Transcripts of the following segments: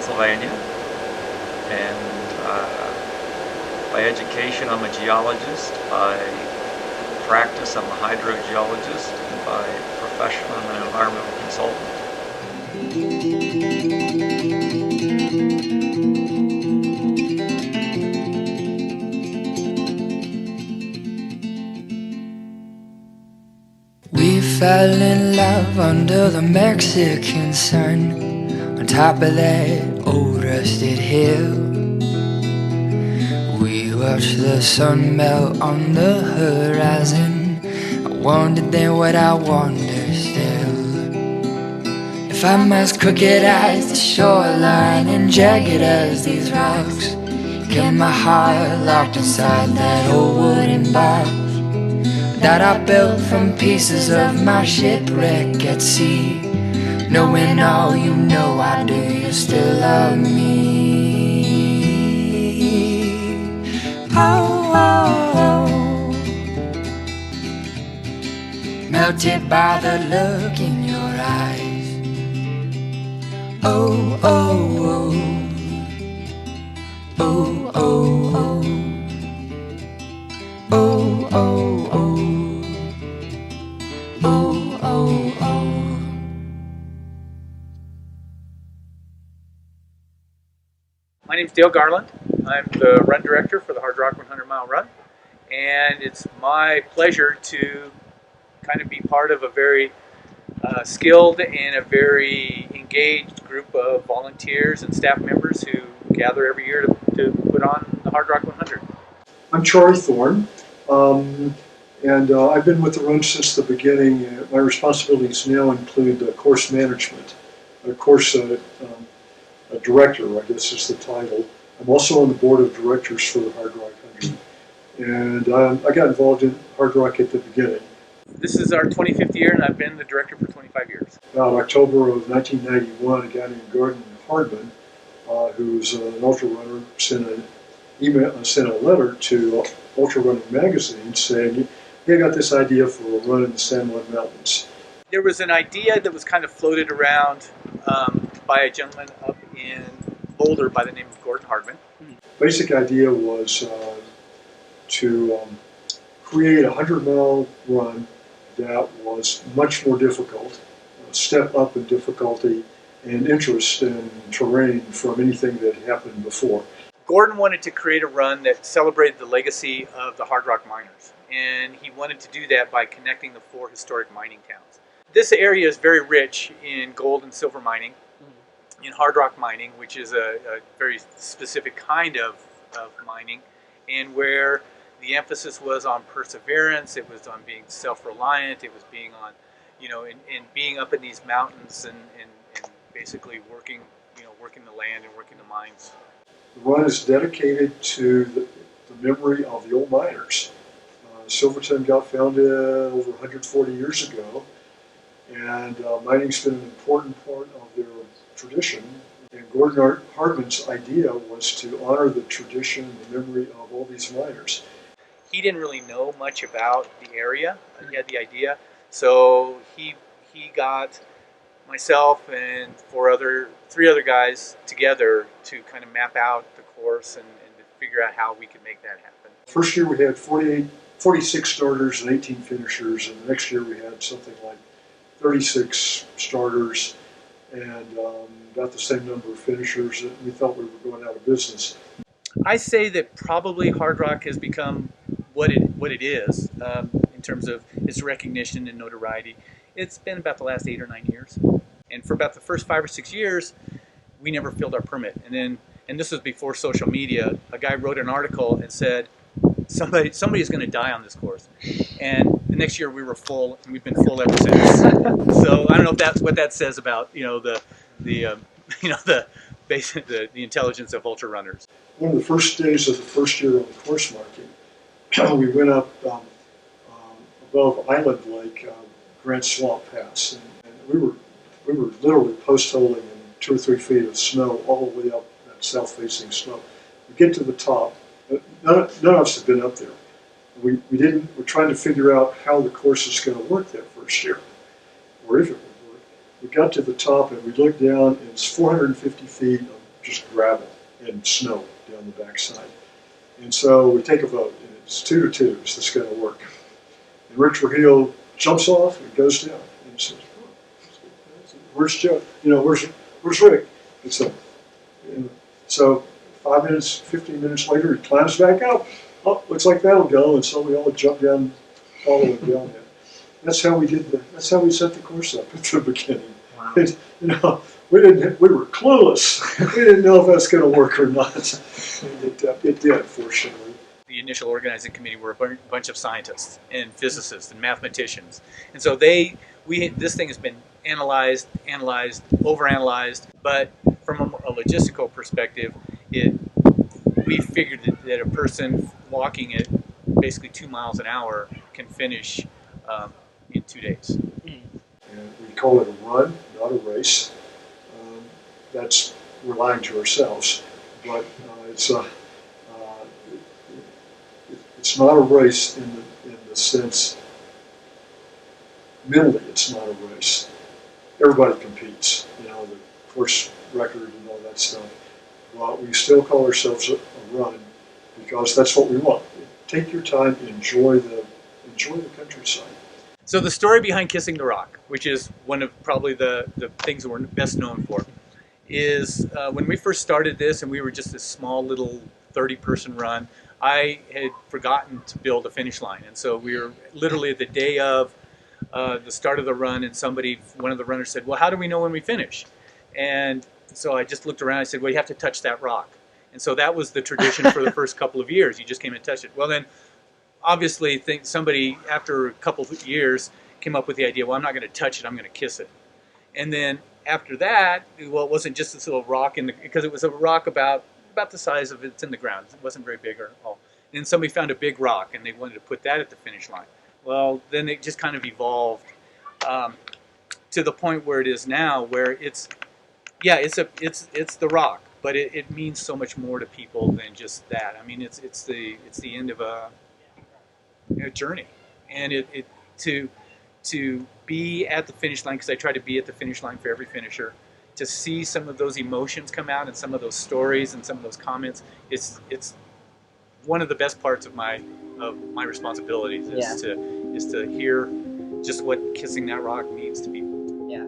Pennsylvania, and by education I'm a geologist, by practice I'm a hydrogeologist, and by profession I'm an environmental consultant. We fell in love under the Mexican sun, on top of that old rusted hill. We watched the sun melt on the horizon. I wondered then what I wonder still. If I'm as crooked as the shoreline and jagged as these rocks, get my heart locked inside that old wooden box that I built from pieces of my shipwreck at sea. Knowing all you know I do, you still love me. Oh, oh, oh. Melted by the look in your eyes. Oh, oh, oh. Oh, oh, oh. Oh, oh, oh. Oh, oh, oh. My name's Dale Garland. I'm the run director for the Hard Rock 100-mile run, and it's my pleasure to kind of be part of a very skilled and a very engaged group of volunteers and staff members who gather every year to put on the Hard Rock 100. I'm Charlie Thorne, and I've been with the run since the beginning. My responsibilities now include course management, course director, I guess is the title. I'm also on the board of directors for the Hard Rock 100, and I got involved in Hard Rock at the beginning. This is our 25th year, and I've been the director for 25 years. About October of 1991, a guy named Gordon Hardman, who's an ultra runner, sent a letter to Ultra Running Magazine saying, "Hey, I got this idea for a run in the San Juan Mountains." There was an idea that was kind of floated around by a gentleman up in Boulder by the name of Gordon Hardman. Basic idea was to create a 100-mile run that was much more difficult, a step up in difficulty and interest in terrain from anything that happened before. Gordon wanted to create a run that celebrated the legacy of the hard rock miners, and he wanted to do that by connecting the 4 historic mining towns. This area is very rich in gold and silver mining, in hard rock mining, which is a very specific kind of mining, and where the emphasis was on perseverance, it was on being self-reliant, it was being on, and being up in these mountains and basically working the land and working the mines. The run is dedicated to the memory of the old miners. Silverton got founded over 140 years ago, and mining's been an important part of their tradition. And Gordon Hardman's idea was to honor the tradition and the memory of all these miners. He didn't really know much about the area. He had the idea, so he got myself and 3 other guys together to kind of map out the course and to figure out how we could make that happen. First year we had 46 starters and 18 finishers, and the next year we had something like 36 starters and about the same number of finishers. And we thought we were going out of business. I say that probably hard rock has become what it is in terms of its recognition and notoriety. It's been about the last 8 or 9 years, and for about the first 5 or 6 years, we never filled our permit. And this was before social media. A guy wrote an article and said, somebody's going to die on this course. And the next year we were full, and we've been full ever since. So I don't know if that's what that says about the intelligence of ultra runners. One of the first days of the first year on the course marking, we went up above Island Lake, Grant Swamp Pass, and we were literally post-holing in 2 or 3 feet of snow all the way up that south-facing snow. We get to the top. None of us had been up there. We're trying to figure out how the course is going to work that first year, or if it would work. We got to the top and we looked down, and it's 450 feet of just gravel and snow down the backside. And so we take a vote, and it's 2-2. Is this going to work? And Richter Hill jumps off and goes down and says, "Where's Joe? Where's Rick?" And so 5 minutes, 15 minutes later, he climbs back up. Oh, looks like that'll go. And so we all jump down, follow him down there. That's how we set the course up at the beginning. Wow. We were clueless. We didn't know if that's going to work or not. It did, fortunately. The initial organizing committee were a bunch of scientists and physicists and mathematicians, and so this thing has been analyzed, overanalyzed. But from a logistical perspective, we figured that a person walking at basically 2 miles an hour can finish in 2 days. And we call it a run, not a race. We're lying to ourselves, but it's not a race in the sense, mentally it's not a race. Everybody competes, the course record and all that stuff. But we still call ourselves a run because that's what we want. Take your time, enjoy the countryside. So the story behind Kissing the Rock, which is one of probably the things that we're best known for, is when we first started this and we were just this small little 30-person run, I had forgotten to build a finish line. And so we were literally at the day of the start of the run, and one of the runners said, "Well, how do we know when we finish?" And so I just looked around, I said, "Well, you have to touch that rock." And so that was the tradition for the first couple of years. You just came and touched it. Well, then obviously somebody after a couple of years came up with the idea, well, I'm not going to touch it, I'm going to kiss it. And then after that, well, it wasn't just this little rock because it was a rock about the size of it's in the ground. It wasn't very big or all. And then somebody found a big rock and they wanted to put that at the finish line. Well, then it just kind of evolved to the point where it is now, where it's the rock, but it means so much more to people than just that. I mean, it's the end of a journey, and to be at the finish line, because I try to be at the finish line for every finisher, to see some of those emotions come out and some of those stories and some of those comments, it's one of the best parts of my responsibilities is to hear just what kissing that rock means to people. Yeah.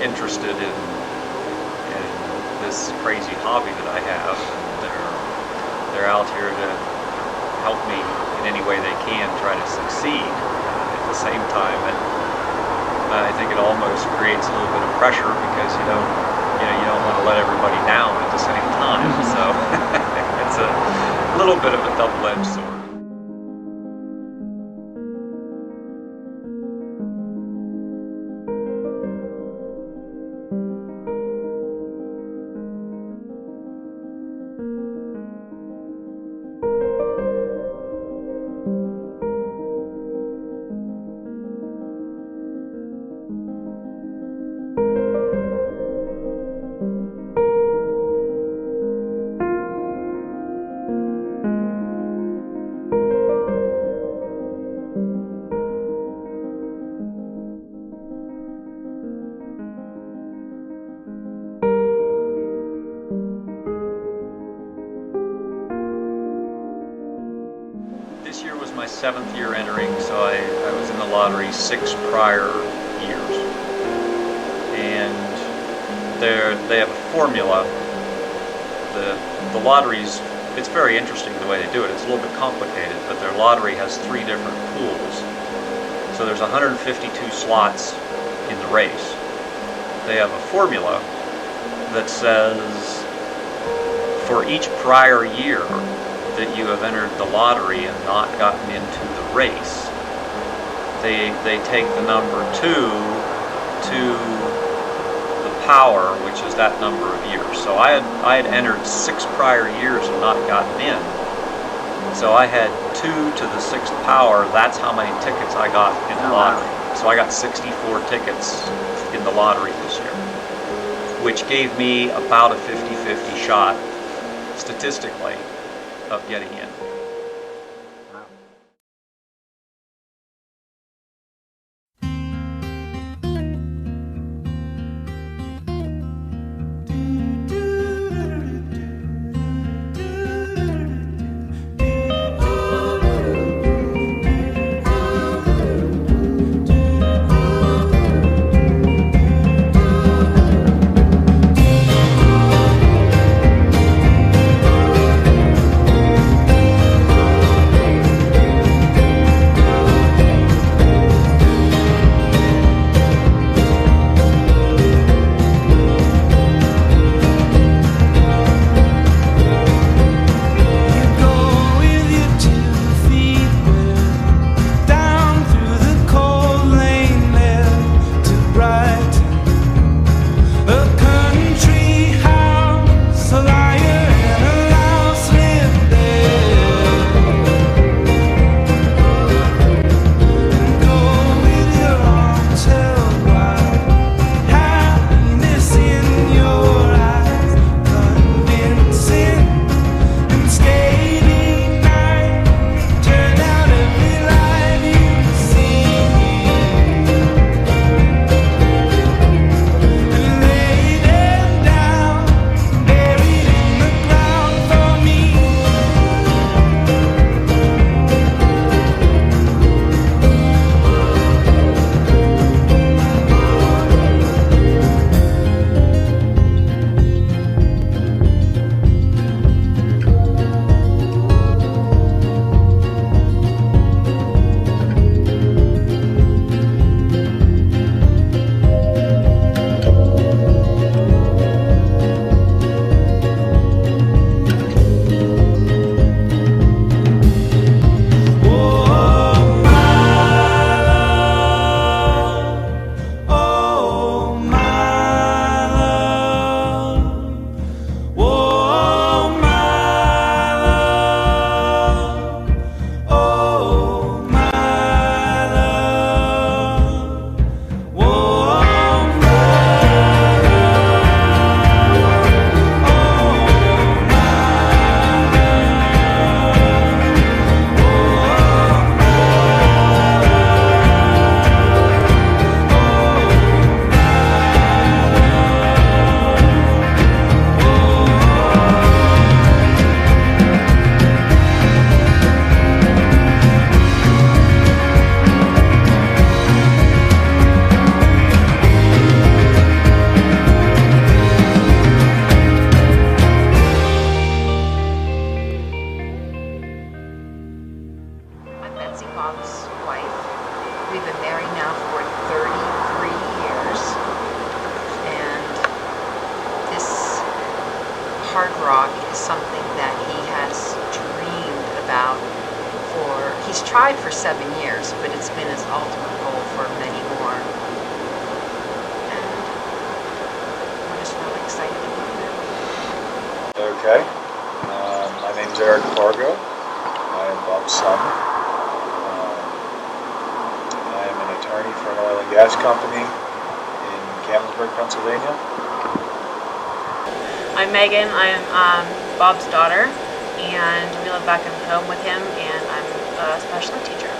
Interested in this crazy hobby that I have. They're out here to help me in any way they can try to succeed. At the same time, I think it almost creates a little bit of pressure because you don't want to let everybody down at the same time. So it's a little bit of a double-edged sword. This year was my 7th year entering, so I was in the lottery 6 prior years. And they have a formula. The the lotteries, it's very interesting the way they do it. It's a little bit complicated, but their lottery has 3 different pools. So there's 152 slots in the race. They have a formula that says for each prior year that you have entered the lottery and not gotten into the race, they take the number 2 to the power, which is that number of years. So I had entered 6 prior years and not gotten in. So I had 2 to the 6th power. That's how many tickets I got in the lottery. So I got 64 tickets in the lottery this year, which gave me about a 50-50 shot, statistically, of getting in. hard rock is something that he has dreamed about for, he's tried for 7 years, but it's been his ultimate goal for many more. And we're just really excited to be here. Okay. My name's Eric Fargo. I am Bob's son. I am an attorney for an oil and gas company in Canonsburg, Pennsylvania. I'm Megan. I'm Bob's daughter, and we live back at home with him, and I'm a special ed teacher.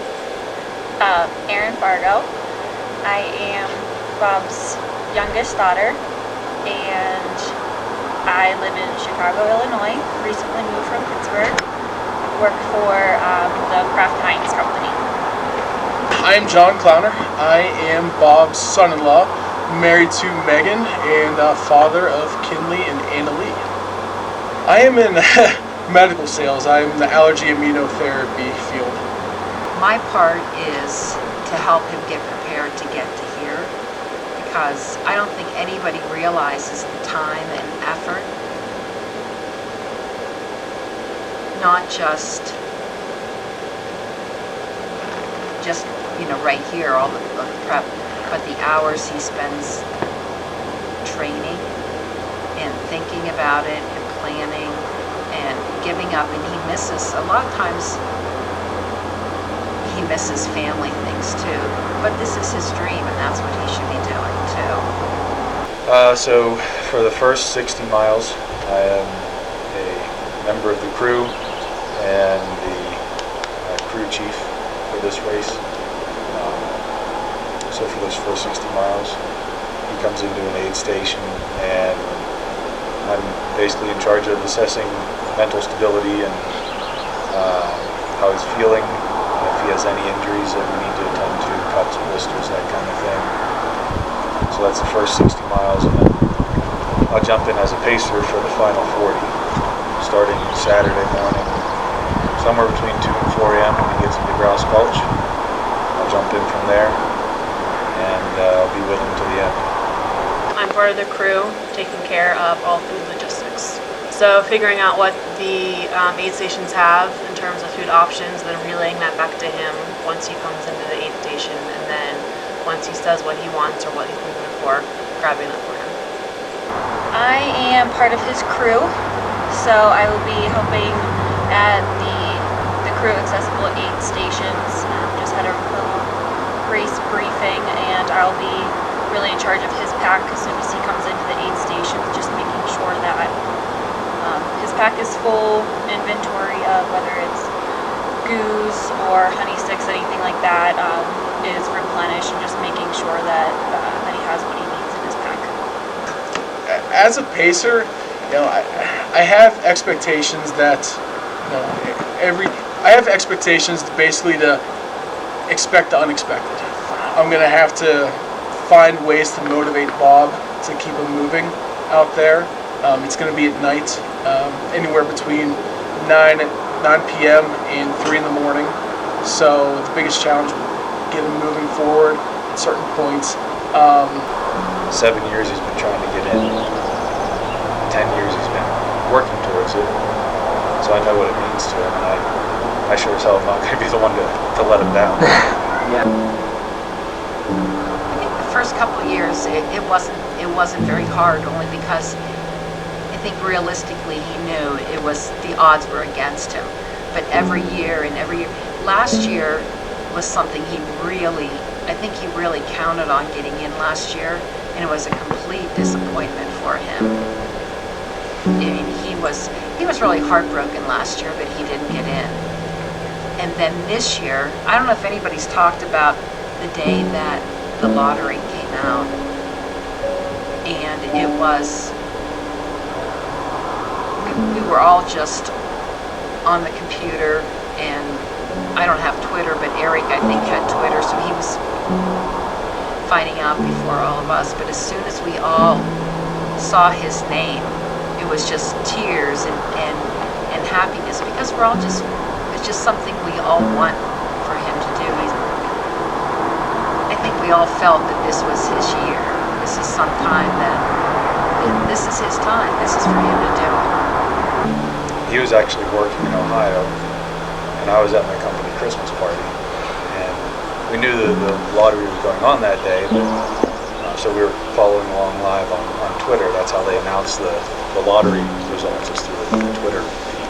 Erin Fargo. I am Bob's youngest daughter, and I live in Chicago, Illinois. Recently moved from Pittsburgh. Work for the Kraft Heinz company. I'm John Clowner. I am Bob's son-in-law, married to Megan, and father of Kinley and Anna Lee. I am in medical sales. I'm in the allergy immunotherapy field. My part is to help him get prepared to get to here, because I don't think anybody realizes the time and effort, not just right here, all the prep, but the hours he spends training and thinking about it and planning and giving up, and he misses, a lot of times he misses family things too, but this is his dream and that's what he should be doing too. So for the first 60 miles, I am a member of the crew and the crew chief for this race. So for those first 60 miles, he comes into an aid station, and I'm basically in charge of assessing mental stability and how he's feeling, if he has any injuries that we need to attend to, cuts, blisters, that kind of thing. So that's the first 60 miles, and then I'll jump in as a pacer for the final 40, starting Saturday morning, somewhere between 2 and 4 a.m. when he gets into Grouse Gulch. I'll jump in from there, and I'll be with him to the end. I'm part of the crew, taking care of all food logistics. So figuring out what the aid stations have in terms of food options, then relaying that back to him once he comes into the aid station, and then once he says what he wants or what he's looking for, grabbing that for him. I am part of his crew, so I will be helping at the crew accessible aid stations. Just had a little race briefing, and I'll be really in charge of his pack as soon as he comes into the aid station, just making sure that his pack is full inventory of whether it's goose or honey sticks, anything like that, is replenished, and just making sure that he has what he needs in his pack. As a pacer, I have expectations that I have expectations basically to expect the unexpected. I'm gonna have to find ways to motivate Bob to keep him moving out there. It's gonna be at night, anywhere between 9 p.m. and 3 in the morning. So the biggest challenge will get him moving forward at certain points. 7 years he's been trying to get in. 10 years he's been working towards it. So I know what it means to him, and I sure as hell am not going to be the one to let him down. Yeah. I think the first couple of years it wasn't very hard, only because I think realistically he knew the odds were against him. But every year, last year was something I think he really counted on getting in last year, and it was a complete disappointment for him. I mean, he was really heartbroken last year, but he didn't get in. And then this year, I don't know if anybody's talked about the day that the lottery came out, and it was, we were all just on the computer, and I don't have Twitter, but Eric, I think, had Twitter, so he was finding out before all of us. But as soon as we all saw his name, it was just tears and happiness, because it's just something we all want for him to do. I think we all felt that this was his year. This is some time this is his time. This is for him to do it. He was actually working in Ohio, and I was at my company Christmas party, and we knew that the lottery was going on that day, but so we were following along live on Twitter. That's how they announced the lottery results, is through the Twitter feed.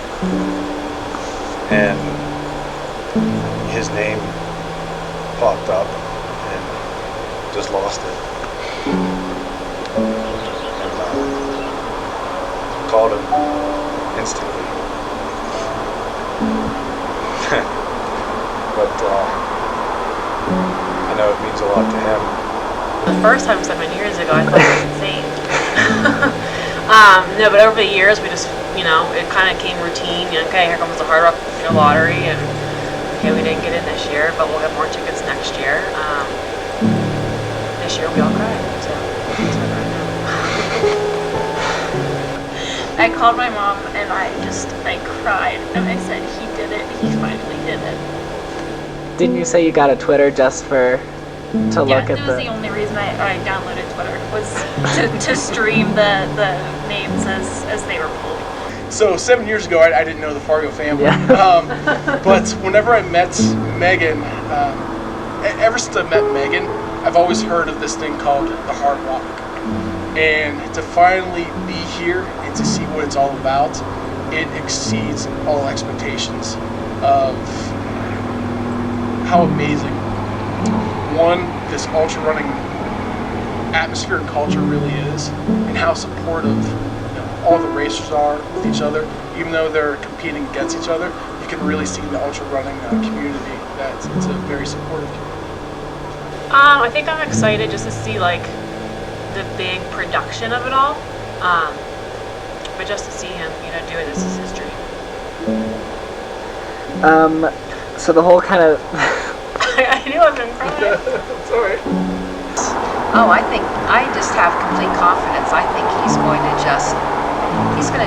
And his name popped up, and just lost it. And called him instantly. But I know it means a lot to him. The first time 7 years ago, I thought it was insane. No, but over the years, we just, it kind of came routine. Okay, here comes the Hard Rock lottery, and okay, we didn't get in this year, but we'll get more tickets next year. This year we all cried, so that's what I know. I called my mom and and I cried, and I said, he did it, he finally did it. Didn't you say you got a Twitter just to look at that was the only reason I downloaded Twitter, was to stream the names as they were pulled. So 7 years ago, I didn't know the Fargo family. Yeah. But whenever I met Megan, ever since I met Megan, I've always heard of this thing called the Hard Rock. And to finally be here and to see what it's all about, it exceeds all expectations of how amazing, one, this ultra running atmosphere and culture really is, and how supportive all the racers are with each other. Even though they're competing against each other, you can really see in the ultra running community that it's a very supportive community. I think I'm excited just to see like the big production of it all. But just to see him, do it, this is his dream. So the whole kind of I knew I've been crying. Sorry. Oh, I just have complete confidence. I think he's going to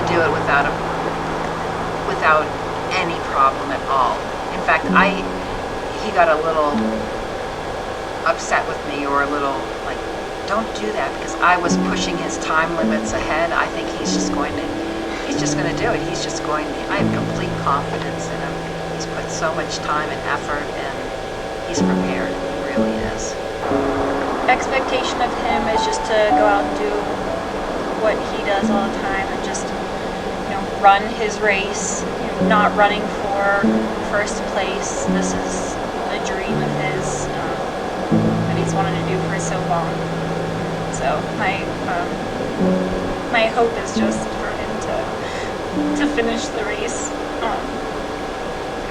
do it without any problem at all. In fact, he got a little upset with me, or a little like, don't do that, because I was pushing his time limits ahead. I think he's just going to do it. I have complete confidence in him. He's put so much time and effort, and he's prepared. He really is. Expectation of him is just to go out and do what he does all the time, and just run his race. Not running for first place. This is a dream of his that he's wanted to do for so long. So my hope is just for him to finish the race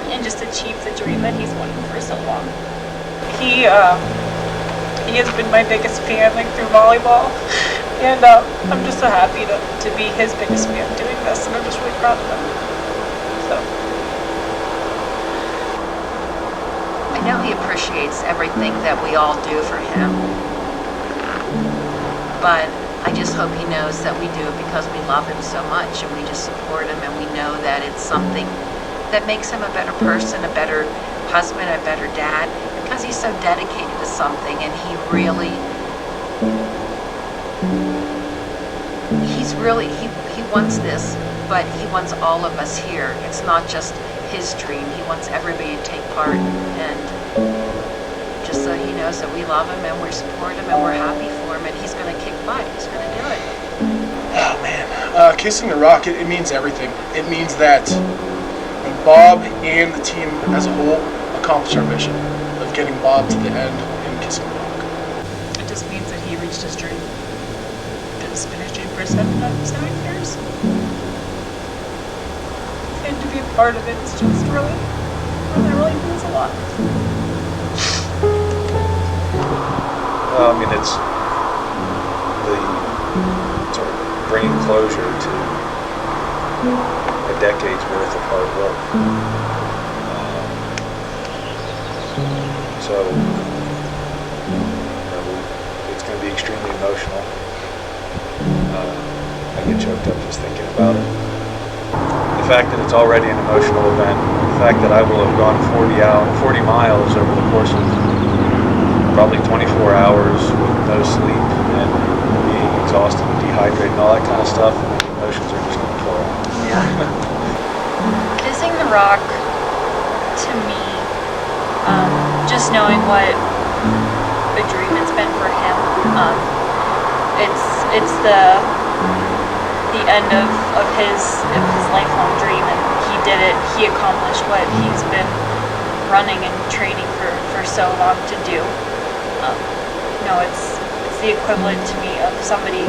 and just achieve the dream that he's wanted for so long. He has been my biggest fan through volleyball, and I'm just so happy to be his biggest fan doing this, and I'm just really proud of him. So I know he appreciates everything that we all do for him, but I just hope he knows that we do it because we love him so much, and we just support him, and we know that it's something that makes him a better person, a better husband, a better dad, because he's so dedicated to something, and he wants this, but he wants all of us here. It's not just his dream. He wants everybody to take part, and just so he knows that we love him and we support him and we're happy for him, and he's going to kick butt. He's going to do it. Oh man, kissing the rock, it means everything. It means that Bob and the team as a whole accomplished our mission of getting Bob to the end and kissing the rock. it just means that he reached his dream. It's been his dream for 7 years. And to be a part of it is just really means a lot. Well, I mean, it's the sort of bringing closure to a decade's worth of hard work. So, it's going to be extremely emotional. I get choked up just thinking about it. The fact that it's already an emotional event, the fact that I will have gone 40 miles over the course of probably 24 hours with no sleep and being exhausted and dehydrated and all that kind of stuff, and the emotions are just going to pour out. yeah. Kissing the rock, to me, just knowing what a dream it's been for him, it's the end of his lifelong dream, and he did it. He accomplished what he's been running and training for so long to do. It's the equivalent to me of somebody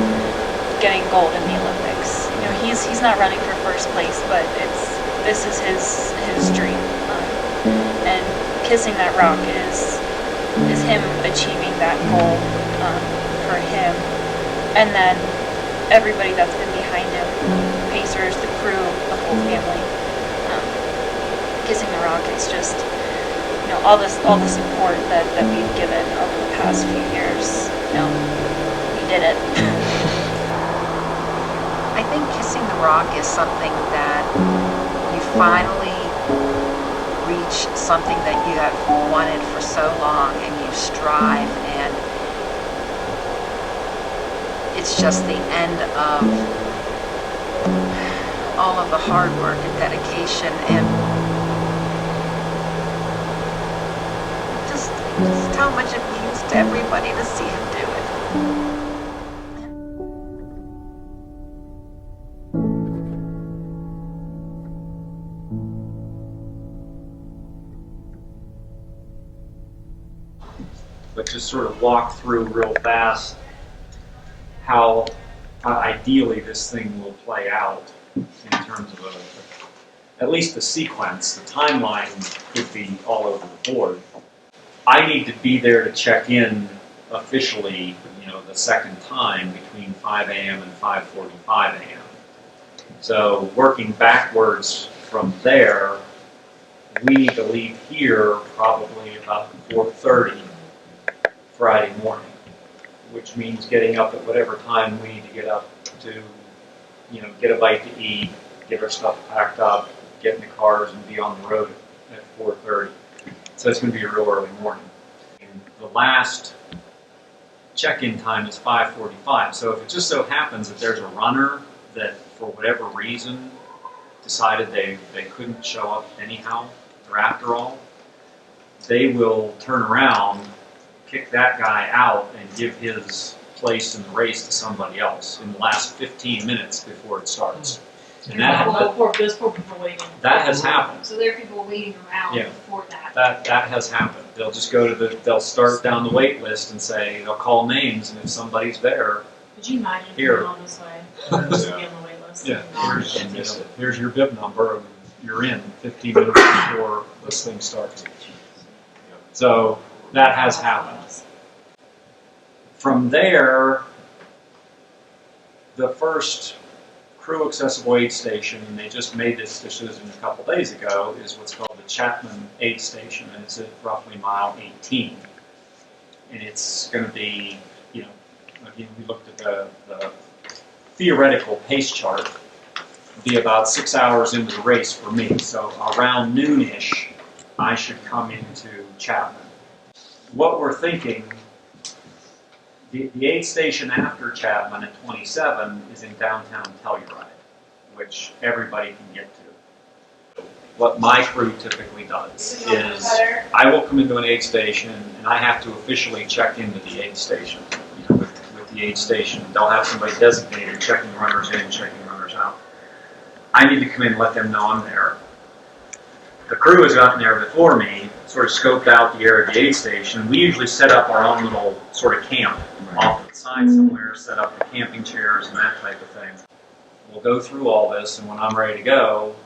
getting gold in the Olympics. He's not running for first place, but this is his dream. And kissing that rock is him achieving that goal for him, and then everybody that's been behind him, Pacers, the crew, the whole family. Kissing the rock is just all the support that we've given over the past few years. We did it. I think kissing the rock is something that you finally reach something that you have wanted for so long, and you strive, and it's just the end of all of the hard work and dedication, and just how much it means to everybody to see him do it. But just sort of walk through real fast how ideally this thing will play out in terms of at least the sequence. The timeline could be all over the board. I need to be there to check in officially, the second time between 5 a.m. and 5:45 a.m. So working backwards from there, we need to leave here probably about 4:30 Friday morning, which means getting up at whatever time we need to get up to, get a bite to eat, get our stuff packed up, get in the cars and be on the road at 4:30. So it's going to be a real early morning. And the last check-in time is 5:45. So if it just so happens that there's a runner that, for whatever reason, decided they couldn't show up anyhow, or after all, they will turn around, kick that guy out, and give his place in the race to somebody else in the last 15 minutes before it starts. And there's four people waiting. That has happened. So there are people waiting around before that. That has happened. They'll just go to they'll start down the wait list and say, they'll call names, and if somebody's there, Could you imagine here. coming on this way? Just to be on the wait list. Yeah, here's your bib number, and you're in 15 minutes before this thing starts. So that has happened. From there, the first crew accessible aid station, and they just made this decision a couple days ago, is what's called the Chapman Aid Station, and it's at roughly mile 18. And it's going to be, again, we looked at the theoretical pace chart, be about 6 hours into the race for me. So around noonish, I should come into Chapman. What we're thinking, the aid station after Chapman at 27 is in downtown Telluride, which everybody can get to. What my crew typically does is I will come into an aid station and I have to officially check into the aid station. With the aid station, they'll have somebody designated checking runners in, checking runners out. I need to come in and let them know I'm there. The crew has gotten there before me, sort of scoped out the area of the aid station. We usually set up our own little sort of camp off to the side somewhere, set up the camping chairs and that type of thing. We'll go through all this, and when I'm ready to go,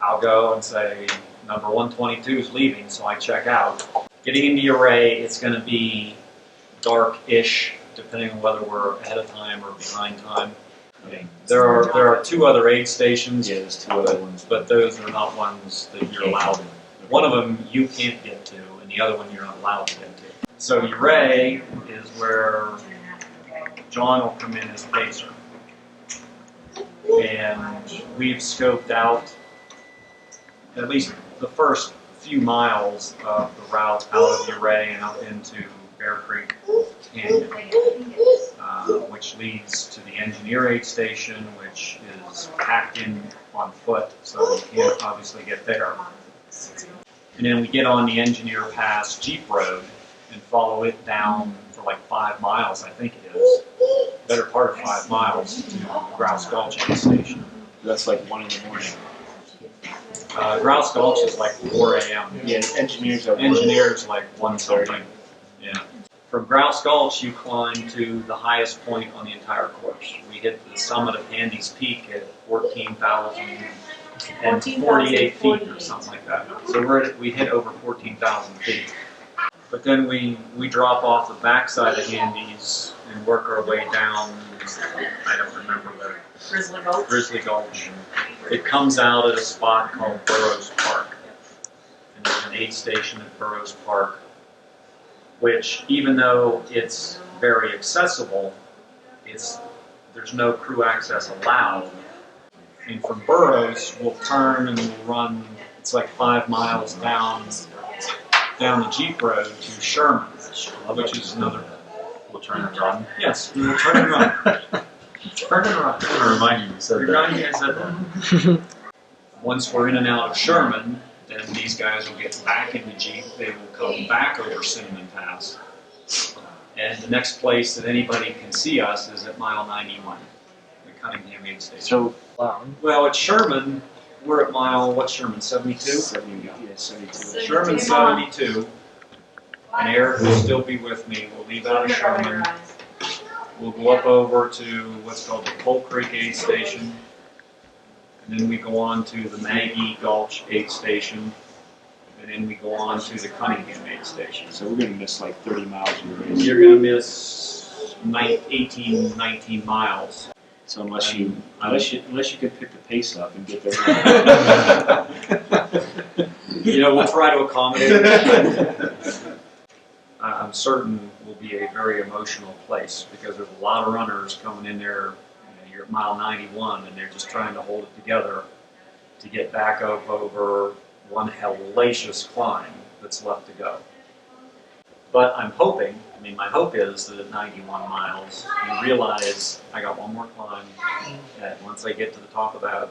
I'll go and say, number 122 is leaving, so I check out. Getting into the array, it's going to be dark-ish, depending on whether we're ahead of time or behind time. There are two other aid stations, there's two other ones, but those are not ones that you're allowed. One of them you can't get to, and the other one you're not allowed to get to. So Uray is where John will come in as pacer. And we've scoped out at least the first few miles of the route out of Uray and up into Bear Creek Canyon, which leads to the engineer aid station, which is packed in on foot, so you can't obviously get there. And then we get on the Engineer Pass Jeep Road and follow it down for like 5 miles, I think it is. Better part of 5 miles to Grouse Gulch aid station. That's like 1 in the morning. Grouse Gulch is like 4 a.m. Yeah, engineers like 1:30. Yeah. From Grouse Gulch, you climb to the highest point on the entire course. We hit the summit of Handy's Peak at 14,048 feet or something like that. So we hit over 14,000 feet. But then we drop off the backside of Handy's and work our way down, I don't remember the Grizzly Gulch. It comes out at a spot called Burroughs Park. And there's an aid station at Burroughs Park, which, even though it's very accessible, there's no crew access allowed And from Burroughs, we'll turn and we'll run, it's like 5 miles down the Jeep Road to Sherman, which is another. We'll turn and run. Yes, we will turn and run. Turn and run. I remind you, you said that. Remind you I said that. Once we're in and out of Sherman, then these guys will get back in the Jeep. They will come back over Cinnamon Pass. And the next place that anybody can see us is at mile 91, the Cunningham aid station. So, Well, at Sherman, we're at mile, what's Sherman, 72? 72. Sherman 72. And Eric will still be with me. We'll leave out of Sherman. We'll go up over to what's called the Coal Creek aid station. And then we go on to the Maggie Gulch aid station. And then we go on to the Cunningham aid station. So we're going to miss like 30 miles of your race. You're going to miss 18, 19 miles. So unless you could pick the pace up and get there. We'll try to accommodate it. I'm certain will be a very emotional place because there's a lot of runners coming in there. You're at mile 91 and they're just trying to hold it together to get back up over one hellacious climb that's left to go. But I'm hoping, my hope is that at 91 miles, you realize I got one more climb, and once I get to the top of that,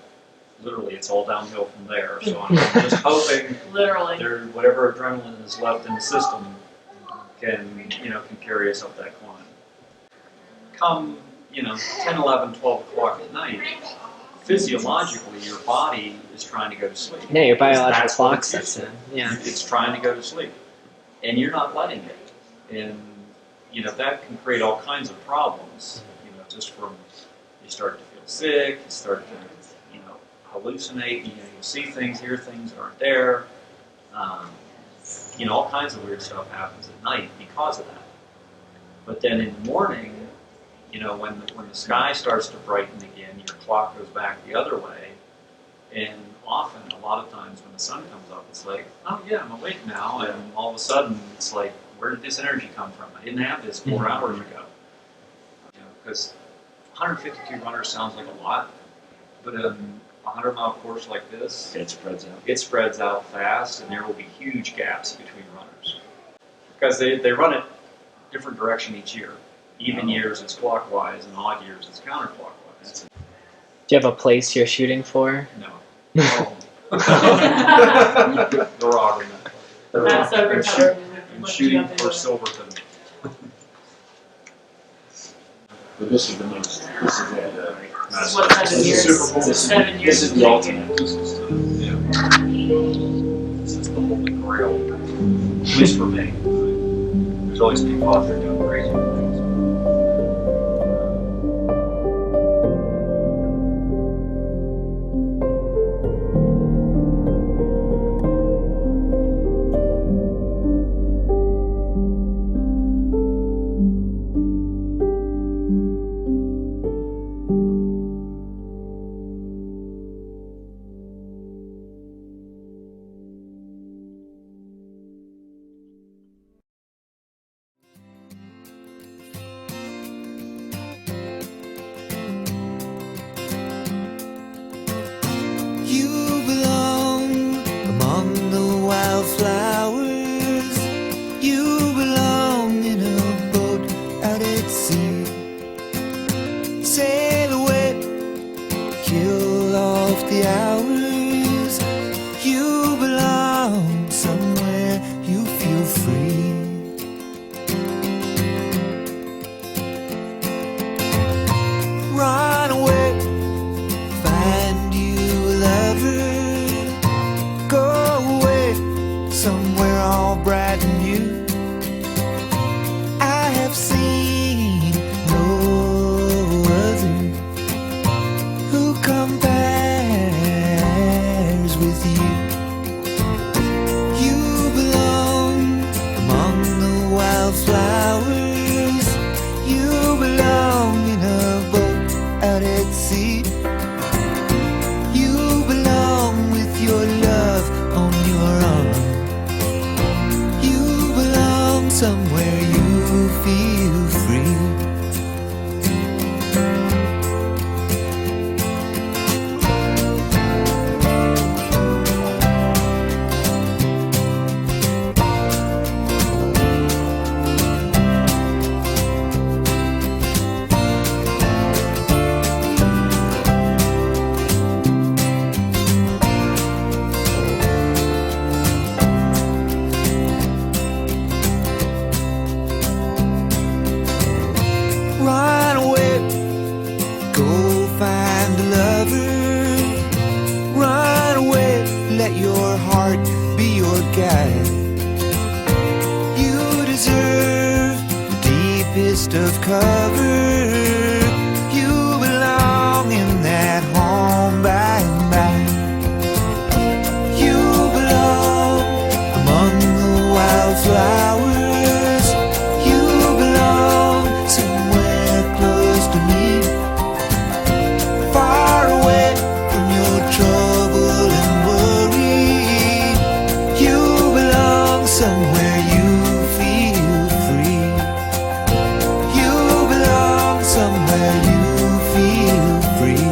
literally it's all downhill from there. So I'm just hoping Literally. whatever adrenaline is left in the system can carry us up that climb. Come, 10, 11, 12 o'clock at night, physiologically your body is trying to go to sleep. Yeah, your biological That's clock what it's sets used in. to. Yeah. It's trying to go to sleep. And you're not letting it. And, that can create all kinds of problems. Just from, you start to feel sick, you start to, hallucinate, you see things, hear things that aren't there. All kinds of weird stuff happens at night because of that. But then in the morning, when the sky starts to brighten again, your clock goes back the other way. And often, a lot of times when the sun comes up, it's like, oh yeah, I'm awake now. And all of a sudden, it's like, where did this energy come from? I didn't have this 4 hours ago. Because 152 runners sounds like a lot, but a 100-mile course like this, it spreads out. It spreads out fast, and there will be huge gaps between runners. Because they run it different direction each year. Even years it's clockwise, and odd years it's counterclockwise. Do you have a place you're shooting for? No. The rock in that. That's so good. I'm shooting for Silverton. But this is the next. This is the This is what 7 years. 7 years. This is the ultimate. This is the holy grail. At least for me. There's always people out there doing crazy things. You belong among the wildflowers. You belong in a boat out at sea. Sail away, kill off the hours. You belong somewhere you feel free. Run away, find you a lover. Go away, somewhere all bright and new. I have seen no other who compares with you. You belong among the wildflowers. You belong in a boat out at sea. You belong with your love on your arm. You belong somewhere you feel free. mist of cover. You belong in that home by and by. You belong among the wildflowers. You belong somewhere close to me, far away from your trouble and worry. You belong somewhere you feel free. You belong somewhere you feel free.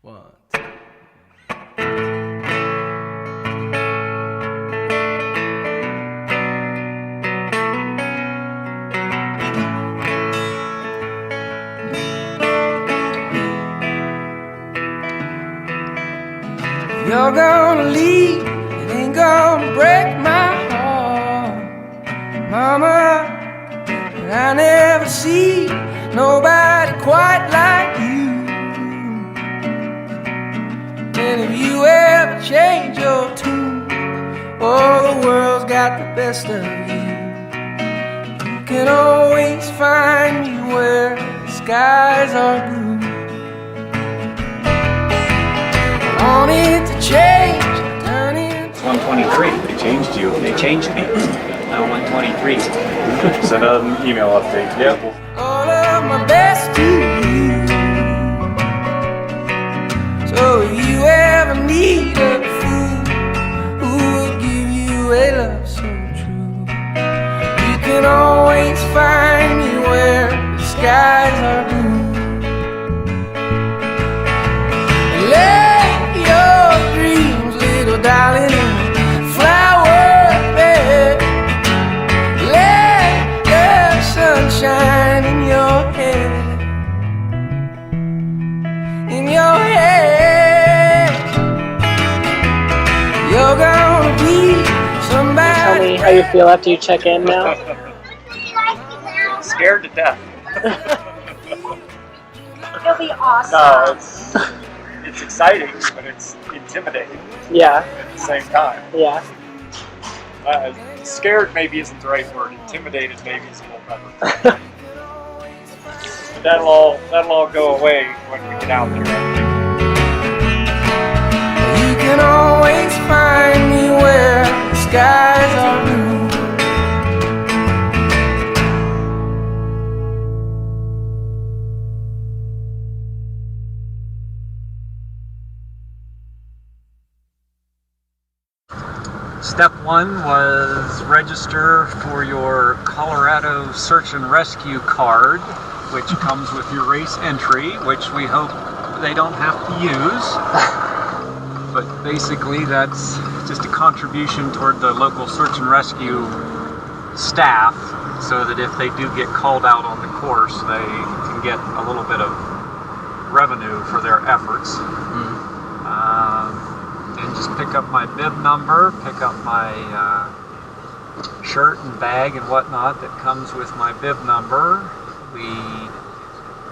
One. You're gonna leave, it ain't gonna break my heart, Mama. And I never see nobody quite like you. And if you ever change your tune, oh, the world's got the best of you. You can always find me where the skies are blue. I want it to change, turn it. 123. They changed you. They changed me. Now 123. Send out an email update. Yep. All of my best to you. So if you ever need a fool who will give you a love so true, you can always find me where the skies are blue. Let your dreams, little darling, in the flower bed. Let the sunshine in your head. In your head, you're gonna be somebody. Tell me how you feel after you check in now. Scared to death. It'll be awesome. No, it's exciting, but it's intimidating Yeah, at the same time. yeah. Scared maybe isn't the right word. Intimidated maybe is a little better. That'll all go away when we get out there. You can always find me where the skies are blue. Step one was register for your Colorado Search and Rescue card, which comes with your race entry, which we hope they don't have to use. But basically that's just a contribution toward the local search and rescue staff, so that if they do get called out on the course, they can get a little bit of revenue for their efforts. And just pick up my bib number, pick up my shirt and bag and whatnot that comes with my bib number. We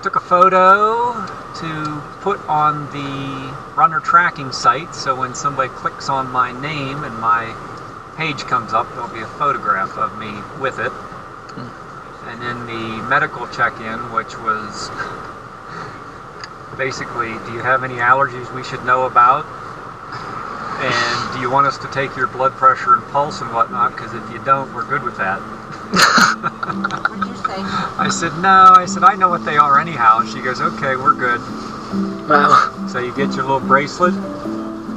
took a photo to put on the runner tracking site, so when somebody clicks on my name and my page comes up, there'll be a photograph of me with it. And then the medical check-in, which was basically, do you have any allergies we should know about? And do you want us to take your blood pressure and pulse and whatnot? Because if you don't, we're good with that. What did you say? I said, no. I said, I know what they are anyhow. And she goes, okay, we're good. Wow. So you get your little bracelet,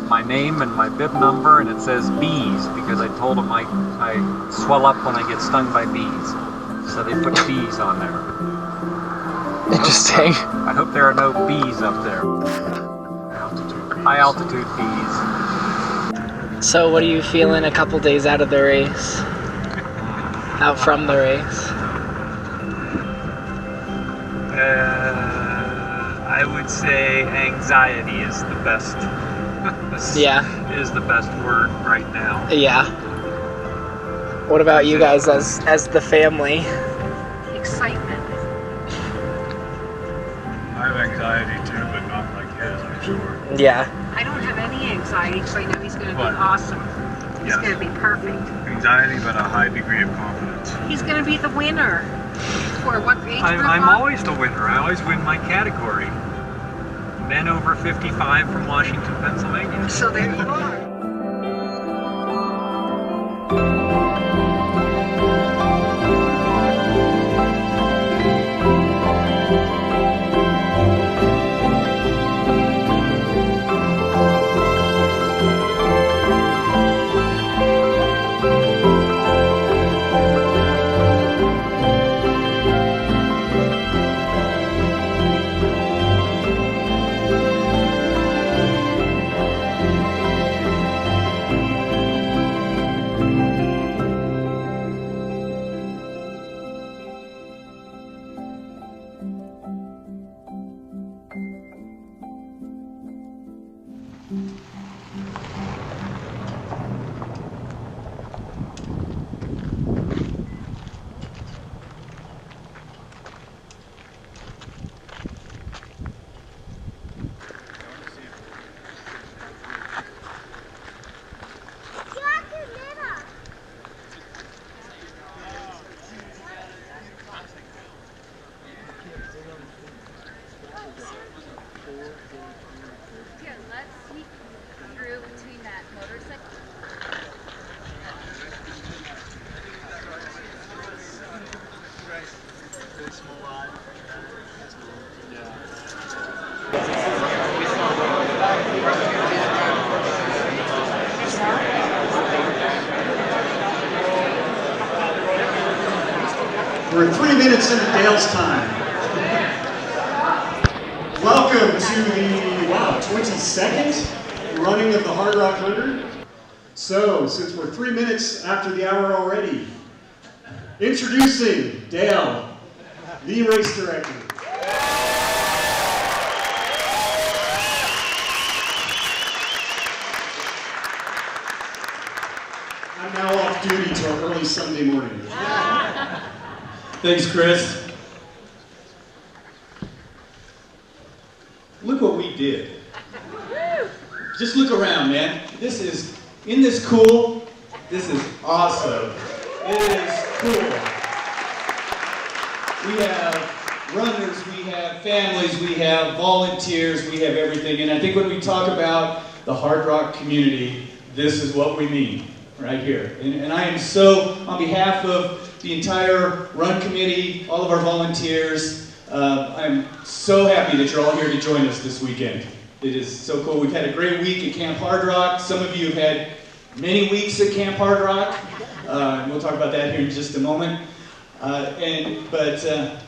my name and my bib number, and it says bees, because I told them I swell up when I get stung by bees. So they put bees on there. Interesting. I hope there are no bees up there. High altitude bees. So what are you feeling a couple days out of the race? out from the race? I would say anxiety is the best. Is the best word right now. Yeah. What about you guys as the family? Excitement. I have anxiety too, but not like his, I'm sure. Yeah. I don't have any anxiety because I know he's going to be awesome. He's going to be perfect. Anxiety, but a high degree of confidence. He's going to be the winner. For what age group? I'm always the winner. I always win my category. Men over 55 from Washington, Pennsylvania. So there you are. We're 3 minutes into Dale's time. Welcome to the, 22nd running of the Hard Rock 100. So, since we're 3 minutes after the hour already, introducing Dale, the race director. I'm now off duty till early Sunday morning. Thanks, Chris. Look what we did. Just look around, man. Isn't this cool? This is awesome. It is cool. We have runners, we have families, we have volunteers, we have everything. And I think when we talk about the Hard Rock community, this is what we mean right here. And I am so, on behalf of the entire run committee, all of our volunteers, I'm so happy that you're all here to join us this weekend. It is so cool. We've had a great week at Camp Hard Rock. Some of you have had many weeks at Camp Hard Rock. And we'll talk about that here in just a moment. But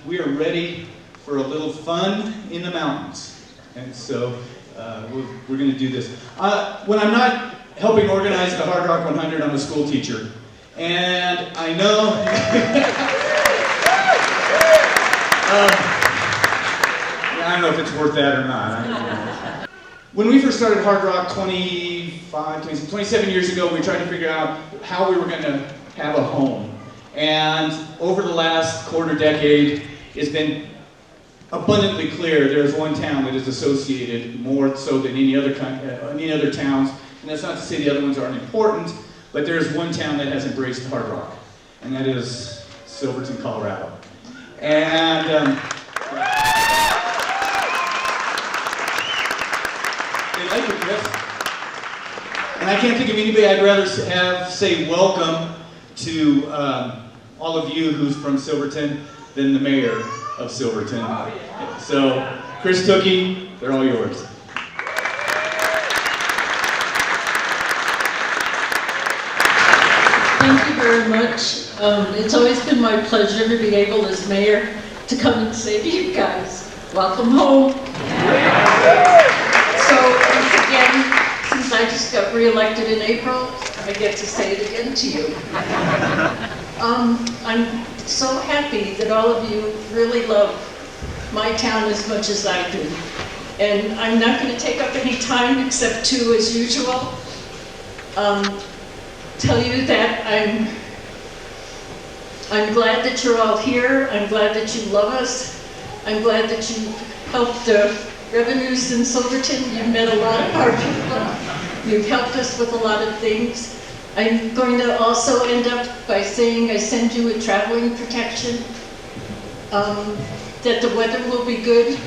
we are ready for a little fun in the mountains. And so we're going to do this. When I'm not helping organize the Hard Rock 100, I'm a school teacher. And I know, I don't know if it's worth that or not. When we first started Hard Rock 27 years ago, we tried to figure out how we were going to have a home. And over the last quarter decade, it's been abundantly clear there's one town that is associated more so than any other towns. And that's not to say the other ones aren't important, but there's one town that has embraced Hard Rock, and that is Silverton, Colorado. And they like it, Chris. And I can't think of anybody I'd rather say welcome to all of you who's from Silverton than the mayor of Silverton. So, Chris Tookie, they're all yours. Thank you very much. It's always been my pleasure to be able, as mayor, to come and say to you guys, welcome home. So once again, since I just got reelected in April, I get to say it again to you. I'm so happy that all of you really love my town as much as I do. And I'm not going to take up any time except to, as usual, tell you that I'm glad that you're all here. I'm glad that you love us. I'm glad that you helped the revenues in Silverton. You've met a lot of our people. You've helped us with a lot of things. I'm going to also end up by saying I send you a traveling protection, that the weather will be good,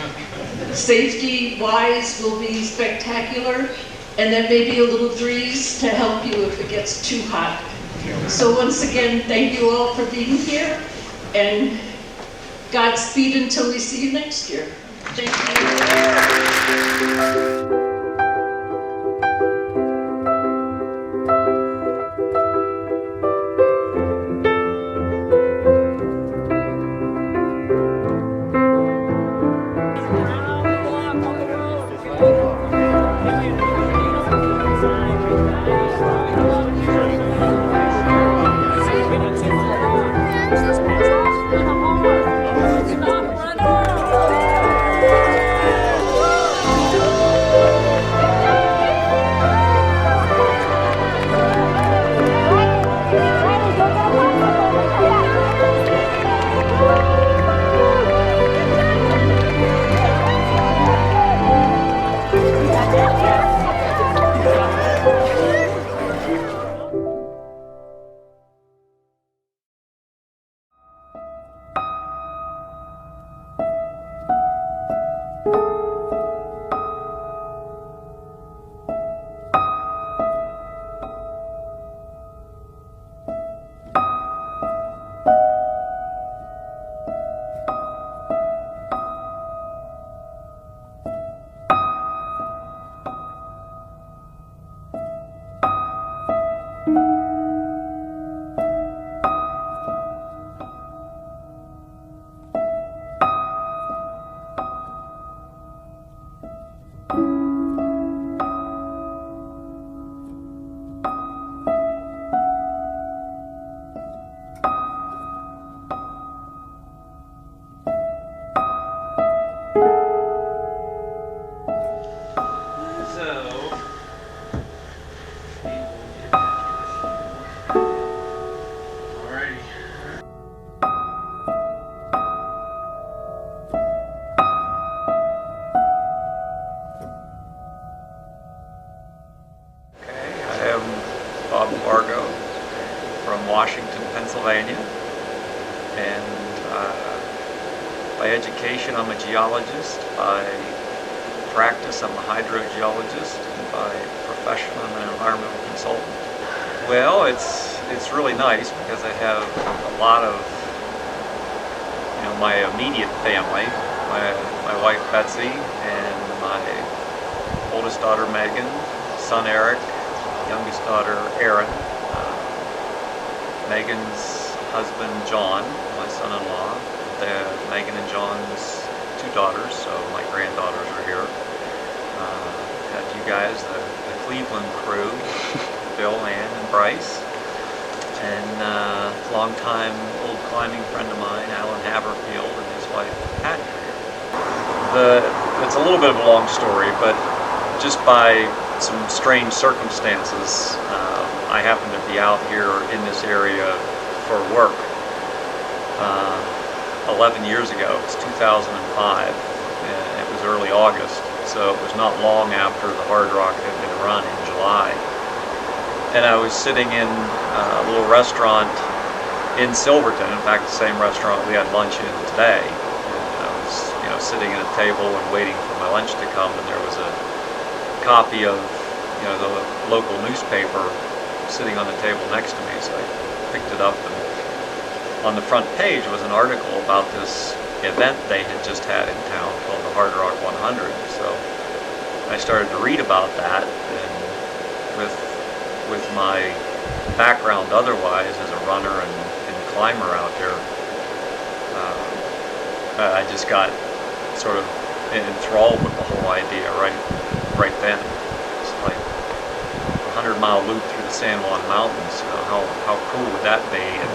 safety-wise will be spectacular, and that maybe a little breeze to help you if it gets too hot. So once again, thank you all for being here, and Godspeed until we see you next year. Thank you. Bob Fargo from Washington, Pennsylvania, and by education I'm a geologist, by practice I'm a hydrogeologist, and by profession I'm an environmental consultant. Well, it's really nice because I have a lot of, my immediate family, my wife Betsy and my oldest daughter Megan, son Eric, youngest daughter Erin, Megan's husband John, my son-in-law, Megan and John's two daughters, so my granddaughters are here. Had you guys, the Cleveland crew, Bill, Ann, and Bryce, and longtime old climbing friend of mine, Alan Haverfield, and his wife Patty are here. It's a little bit of a long story, but just by some strange circumstances, I happened to be out here in this area for work 11 years ago. It was 2005, and it was early August, so it was not long after the Hard Rock had been run in July. And I was sitting in a little restaurant in Silverton, in fact the same restaurant we had lunch in today. And I was sitting at a table and waiting for my lunch to come, and there was a copy of the local newspaper sitting on the table next to me, so I picked it up, and on the front page was an article about this event they had just had in town called the Hard Rock 100. So I started to read about that, and with my background otherwise as a runner and climber out here, I just got sort of enthralled with the whole idea right then. It's like a 100-mile loop through the San Juan Mountains. How cool would that be? And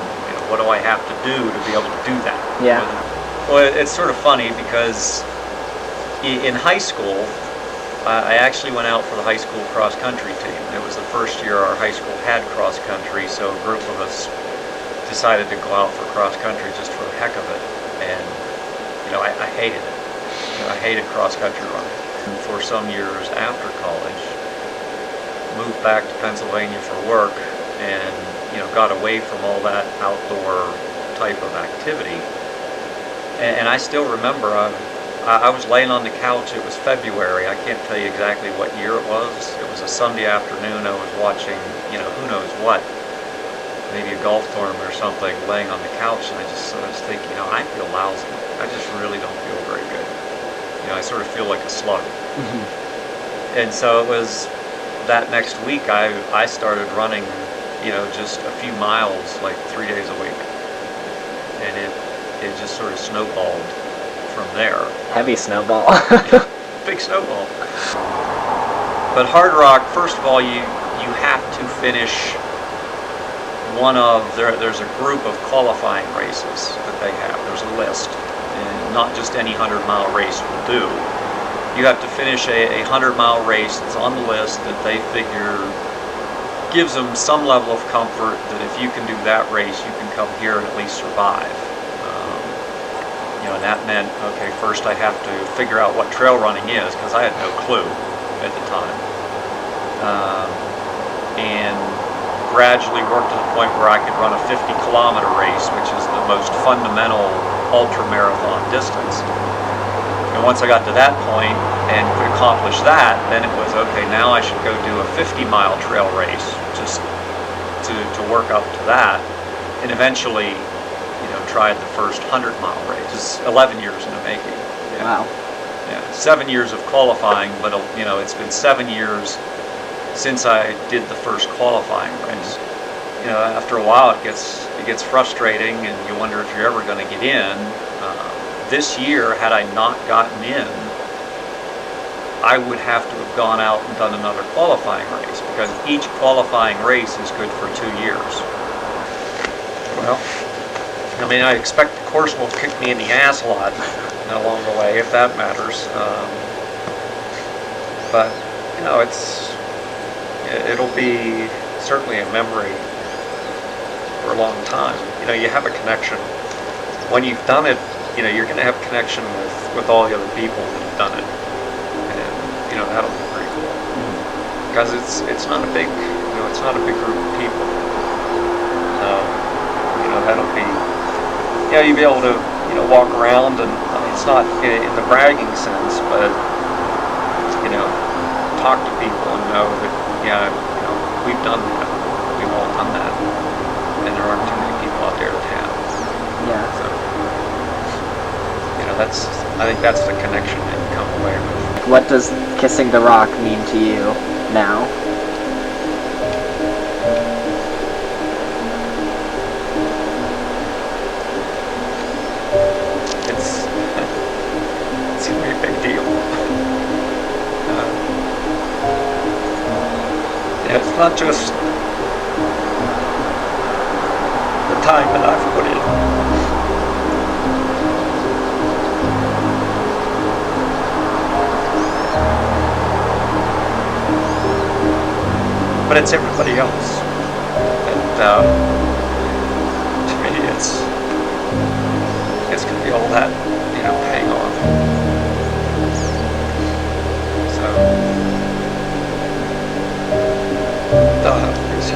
what do I have to do to be able to do that? Yeah. Well, it's sort of funny because in high school, I actually went out for the high school cross-country team. It was the first year our high school had cross-country, so a group of us decided to go out for cross-country just for the heck of it. And, I hated it. I hated cross-country running. And for some years after college, moved back to Pennsylvania for work and, got away from all that outdoor type of activity. And I still remember I was laying on the couch. It was February. I can't tell you exactly what year it was. It was a Sunday afternoon. I was watching, who knows what, maybe a golf tournament or something, laying on the couch, and I was thinking, I feel lousy. I just really don't feel very good. I sort of feel like a slug. Mm-hmm. And so it was that next week I started running, just a few miles, like 3 days a week. And it just sort of snowballed from there. Heavy snowball. Big snowball. But Hard Rock, first of all, you have to finish there's a group of qualifying races that they have. There's a list, and not just any 100-mile race will do. You have to finish a 100-mile race that's on the list that they figure gives them some level of comfort that if you can do that race, you can come here and at least survive. And that meant, okay, first I have to figure out what trail running is, because I had no clue at the time. And gradually worked to the point where I could run a 50-kilometer race, which is the most fundamental ultra-marathon distance. And once I got to that point and could accomplish that, then it was, okay, now I should go do a 50-mile trail race, just to work up to that. And eventually, tried the first 100-mile race. It's 11 years in the making. Yeah. Wow. Yeah, 7 years of qualifying, but it's been 7 years since I did the first qualifying race. After a while, it gets frustrating, and you wonder if you're ever going to get in. This year, had I not gotten in, I would have to have gone out and done another qualifying race, because each qualifying race is good for 2 years. Well, I expect the course will kick me in the ass a lot along the way, if that matters. But it'll be certainly a memory for a long time. You have a connection. When you've done it, you're going to have a connection with all the other people that have done it, and that'll be pretty cool. Because it's not a big group of people. That'll be. You'll be able to, walk around, and it's not in the bragging sense, but, talk to people and know that, we've done that. We've all done that. And there aren't too many people out there that have. Yeah. So, I think that's the connection that you come away with. What does kissing the rock mean to you now? It's going to be a big deal. It's not just the time that I've put in. But it's everybody else. And to me, it's going to be all that, paying off. So,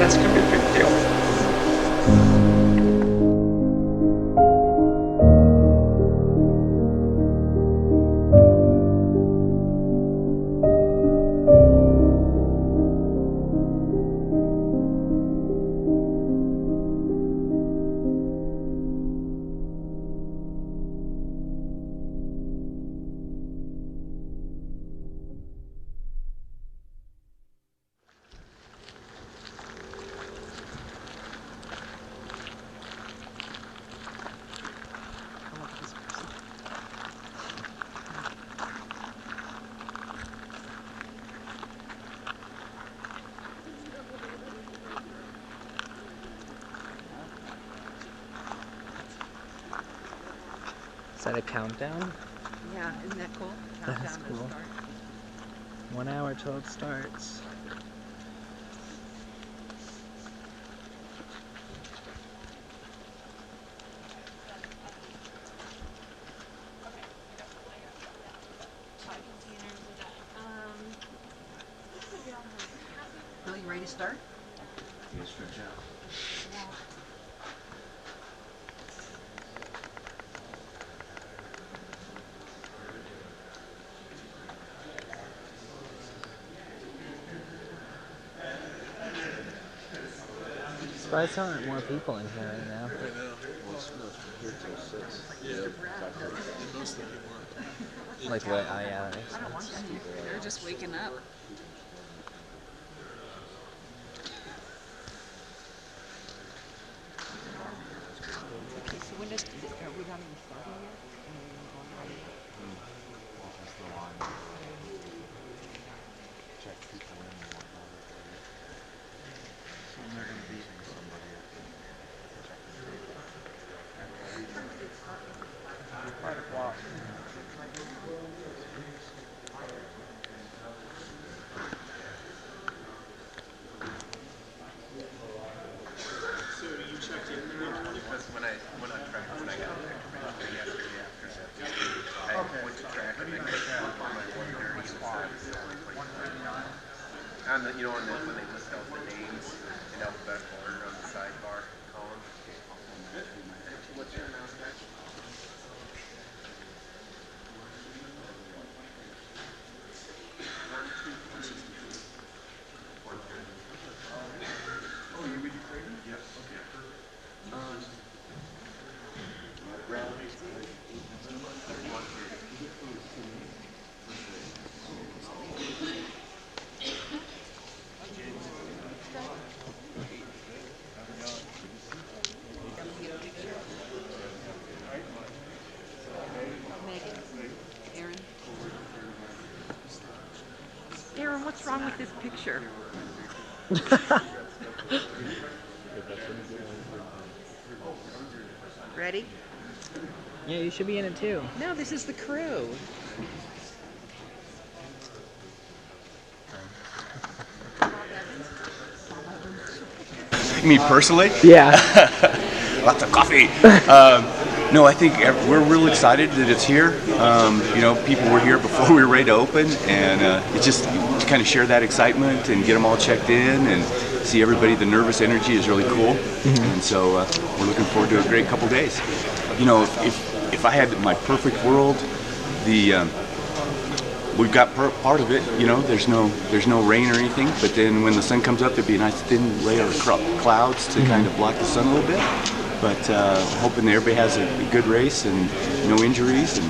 it's going to be a big deal. that a countdown? Yeah, isn't that cool? That's cool. 1 hour till it starts. Bill, you ready to start? Yeah, stretch out. Surprised there aren't more people in here right now. I know. Most of the people are. Like what? Oh yeah, that makes I don't want sense. them. They're just waking up. Okay, so when does, are we not even starting yet? Check people in and whatnot. So they're gonna be somebody. 5 o'clock. So you checked in there? Because when I got there yesterday after that, I went to track and I got on my 130 spot. On the, when they list out the names in alphabetical order on the sidebar column. What's your announcement? Oh, you read the trading? Yes. Okay. Aaron, what's wrong with this picture? Ready? Yeah, you should be in it too. No, this is the crew. Me personally? Yeah. Lots of coffee. No, I think we're real excited that it's here. People were here before we were ready to open, and it's just to kind of share that excitement and get them all checked in and see everybody. The nervous energy is really cool, and so we're looking forward to a great couple days. If I had my perfect world, we've got part of it. There's no rain or anything, but then when the sun comes up, there'd be a nice thin layer of clouds to kind of block the sun a little bit. But hoping that everybody has a good race and no injuries, and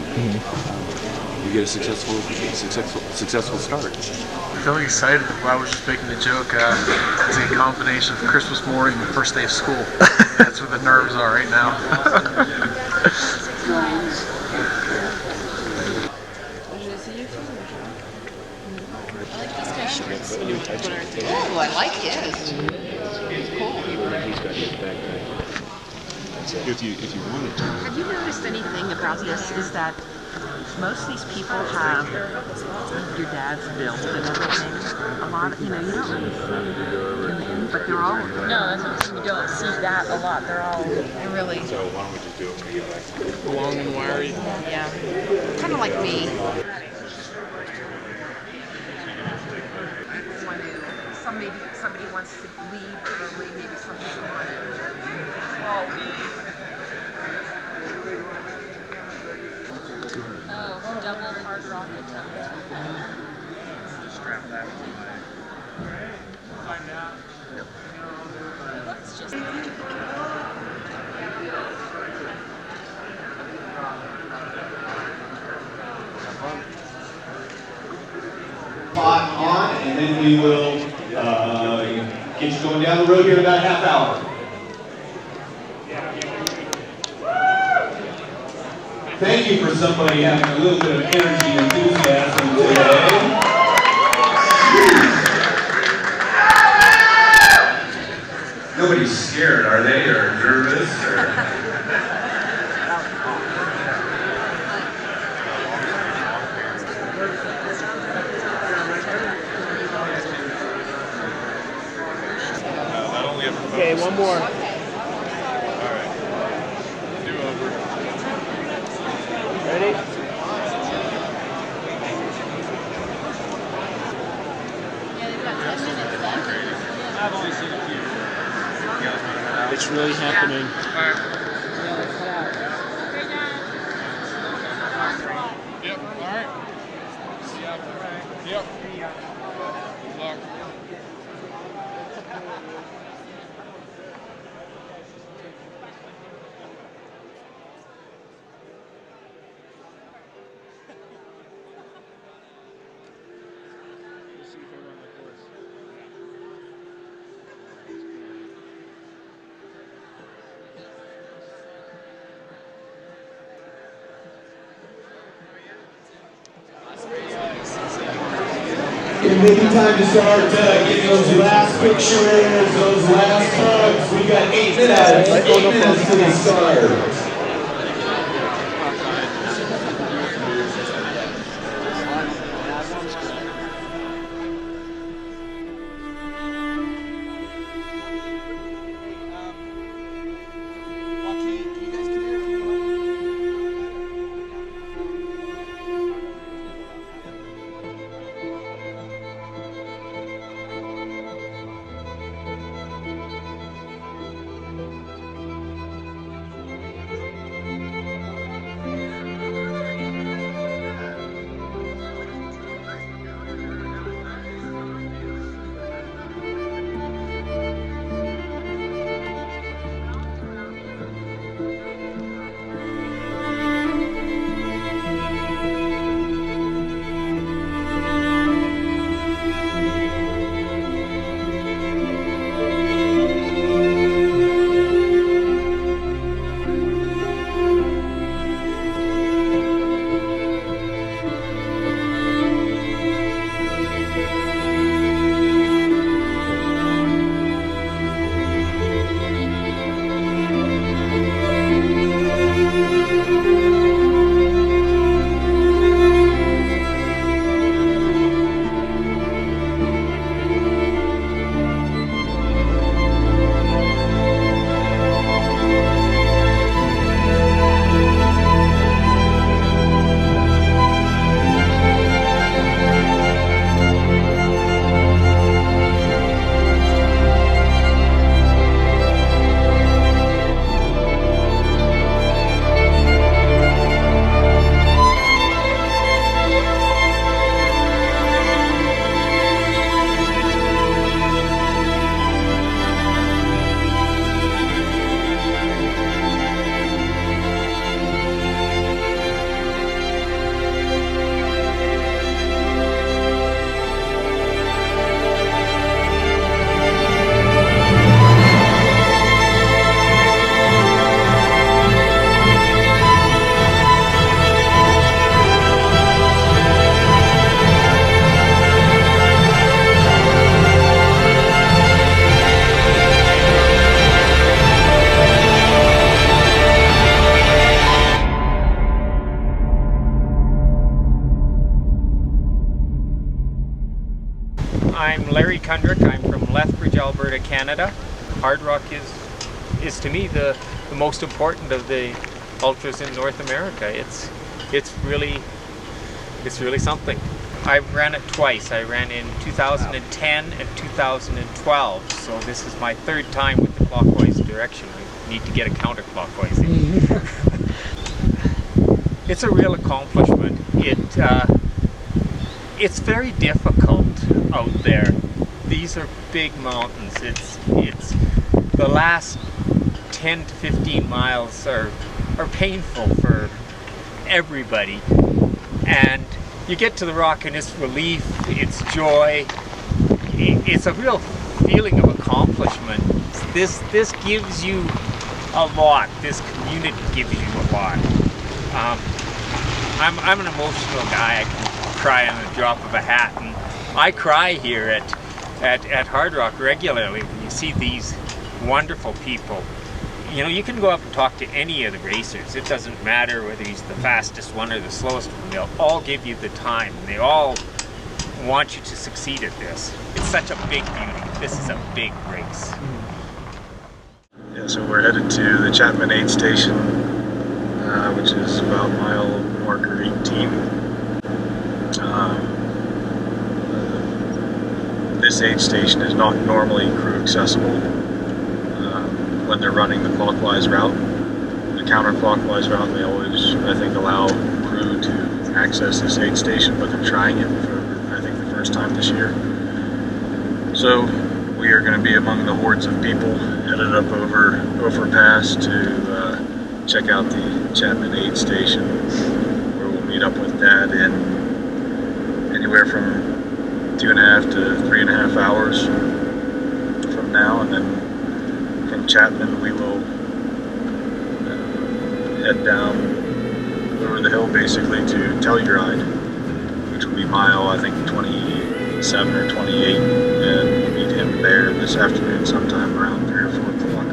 we get a successful start. Feeling excited. I was just making the joke. It's a combination of Christmas morning and the first day of school. That's where the nerves are right now. Oh, I like his. It's cool. He's got his backpack. If you wanted to. Have you noticed anything about this? Is that most of these people have your dad's build and everything. A lot of, you don't really see, but they're all. No, that's what I'm saying. You don't see that a lot. They're really. So why don't we just do it? Long and wiry. Yeah. Kind of like me. Maybe somebody wants to leave early, maybe somebody's on it. Oh, double hard rock attempt. Strap that on Let's just. On, and then we will get you going down the road here in about a half hour. Thank you for somebody having a little bit of energy and enthusiasm today. Nobody's scared, are they, or nervous, or? One more. All right. Do over. Ready? I've only seen a few. It's really happening. Yep, all right. See you after. Yep. Good luck. It may be time to start getting those last pictures, those last hugs. We got 8 minutes. 8 minutes to the start. I'm Larry Kundrick. I'm from Lethbridge, Alberta, Canada. Hard rock is to me the most important of the ultras in North America. It's really something. I ran it twice. I ran in 2010 and 2012. So this is my third time with the clockwise direction. I need to get a counterclockwise in. It's a real accomplishment. It's very difficult out there. These are big mountains. It's the last 10 to 15 miles are painful for everybody. And you get to the rock and it's relief, it's joy. It's a real feeling of accomplishment. This gives you a lot. This community gives you a lot. I'm an emotional guy. I can cry on the drop of a hat, and I cry here at Hard Rock regularly when you see these wonderful people. You know, you can go up and talk to any of the racers. It doesn't matter whether he's the fastest one or the slowest one. They'll all give you the time. They all want you to succeed at this. It's such a big beauty. This is a big race. Yeah, so we're headed to the Chapman aid station, which is about mile marker 18. This aid station is not normally crew accessible when they're running the clockwise route. The counterclockwise route, they always, I think, allow crew to access this aid station, but they're trying it for, I think, the first time this year. So we are going to be among the hordes of people headed up over Pass to check out the Chapman aid station, where we'll meet up with Dad in anywhere from 2.5 to 3.5 hours from now, and then from Chapman we will head down over the hill basically to Telluride, which will be mile, I think, 27 or 28, and we'll meet him there this afternoon sometime around 3 or 4 o'clock.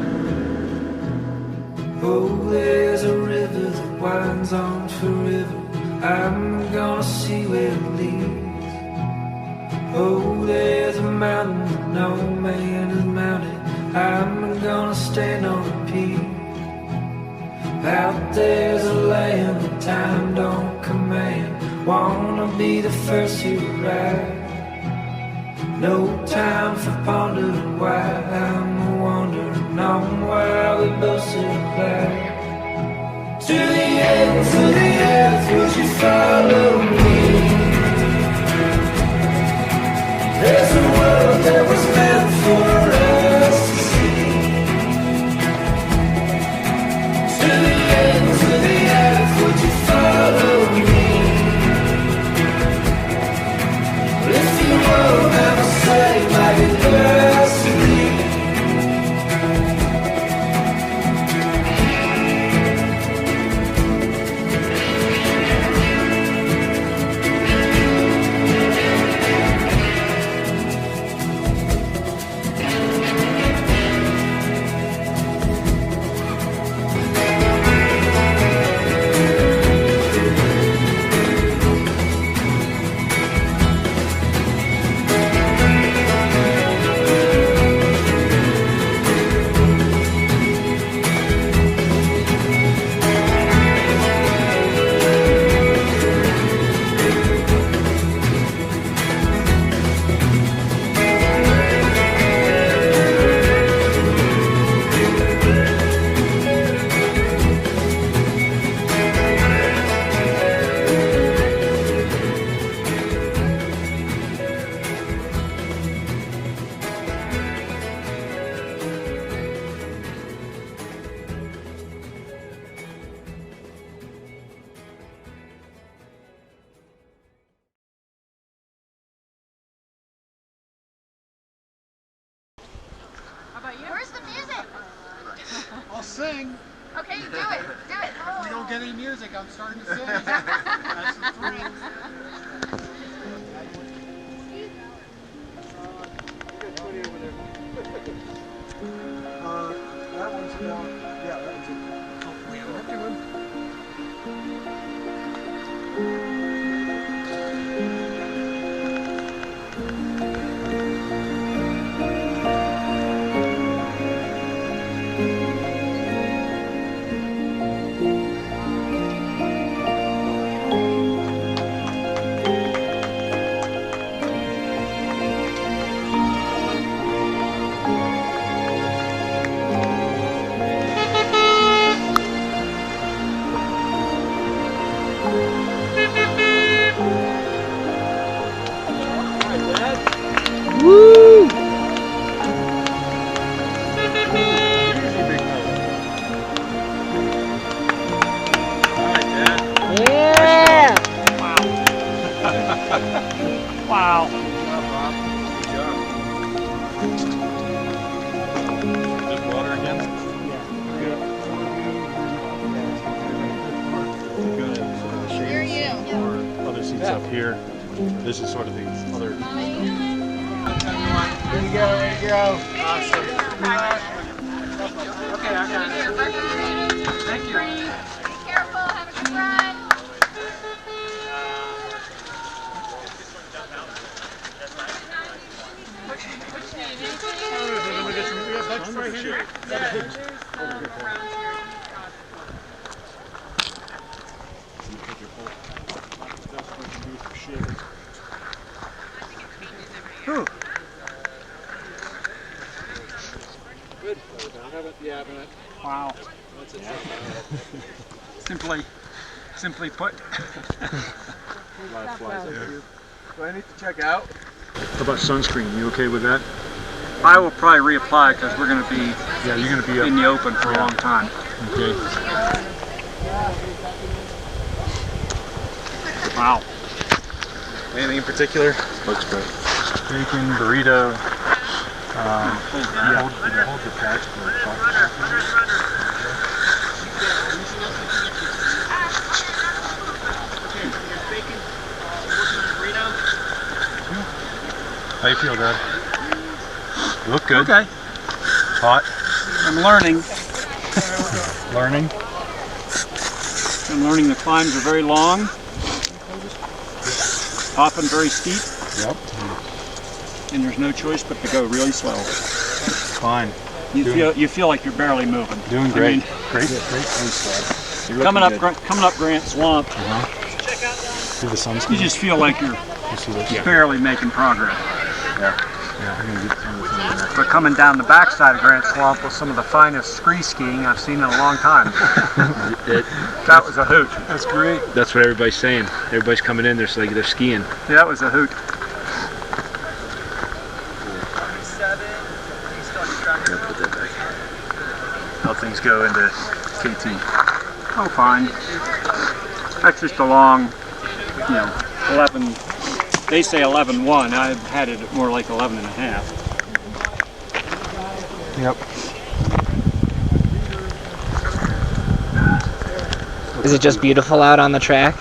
Oh, there's a river that winds on forever. I'm gonna see where it leads. Oh, there's a mountain that no man has mounted. I'm gonna stand on a peak. Out there's a land that time don't command. Wanna be the first to arrive. No time for pondering why. I'm wondering on why we both still alive. To the ends of the earth, would you follow me? There's a world that was meant for us to see. To the ends of the earth, would you follow me? Well, if you won't have a say like it has to be. Where's the music? I'll sing. Okay, do it. Do it. If we don't get any music, I'm starting to sing. That's the thrill. That one's about, yeah, that one's a couple wheel. Woo! Yeah! Wow. Good job. Just water again? Yeah. Here you. Other seats up here. This is sort of the other. Way to go, way to go. Awesome. Okay, I got it. Thank you. Be careful, have a good run. Which need? We got right here. Wow. Simply put. Do I need to check out? How about sunscreen? You okay with that? I will probably reapply because we're going to be You're going to be in the open for a long time. Okay. Wow. Anything in particular? Looks great. Bacon, burrito. Hold the patch for How you feel, Dad? You look good. Okay. Hot. I'm learning. Learning. I'm learning the climbs are very long, often very steep. Yep. And there's no choice but to go really slow. Fine. You feel like you're barely moving. Doing great. I mean, Great pace, Dad. coming up Grant Swamp. See the sunscreen? You just feel like you're barely making progress. Yeah. I'm gonna get some of this in there. But coming down the backside of Grant Swamp was some of the finest scree skiing I've seen in a long time. That was a hoot. That's great. That's what everybody's saying. Everybody's coming in there, so they're skiing. Yeah, that was a hoot. How things go into KT? Oh, fine. That's just a long, 11. They say 11.1. I've had it more like 11 and a half. Yep. Is it just beautiful out on the track?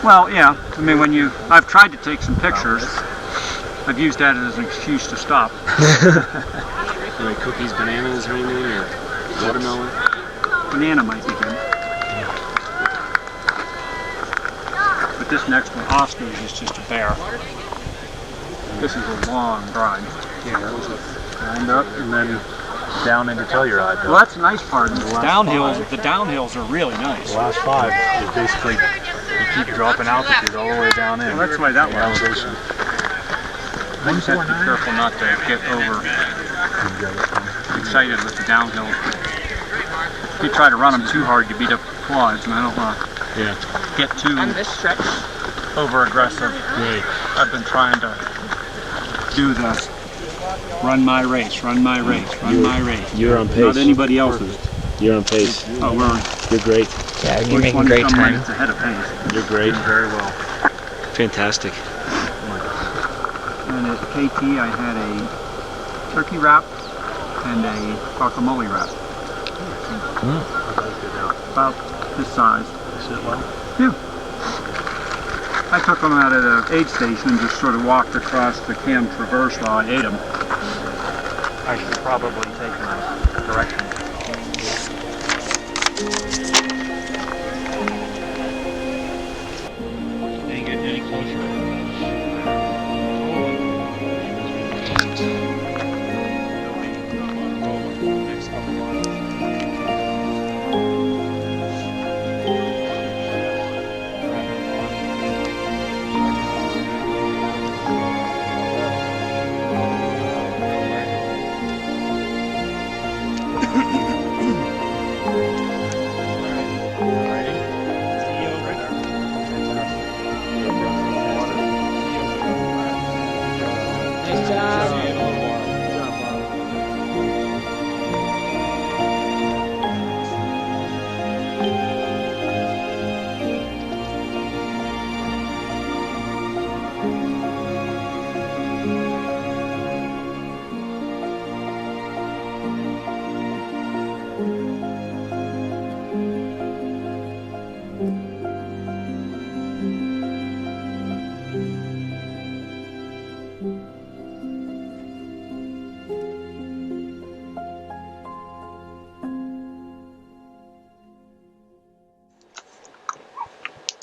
Well, yeah. I mean, I've tried to take some pictures. I've used that as an excuse to stop. Like cookies, bananas, or anything, or watermelon? Banana might be good. But this next one, Oscar, is just a bear. This is a long grind. Yeah, that was a grind up and then down into Telluride. Well, that's the nice part. The downhills are really nice. The last 5 is basically you keep dropping altitude all the way down in. Well, that's the way that works. Elevation. I just have to be careful not to get over excited with the downhill. If you try to run them too hard, you beat up the quads, and I don't want to get too over aggressive. Right. I've been trying to do the run my race, run my race, run my race. You're on pace. Not anybody else's. You're on pace. Oh, You're great. Yeah, you're making great time. Ahead of pace. You're great. Very well. Fantastic. And at KT, I had a turkey wrap and a guacamole wrap. About this size. Yeah. I took them out at an aid station and just sort of walked across the Cam Traverse while I ate them. I should probably take my directions. Dang it, any closer.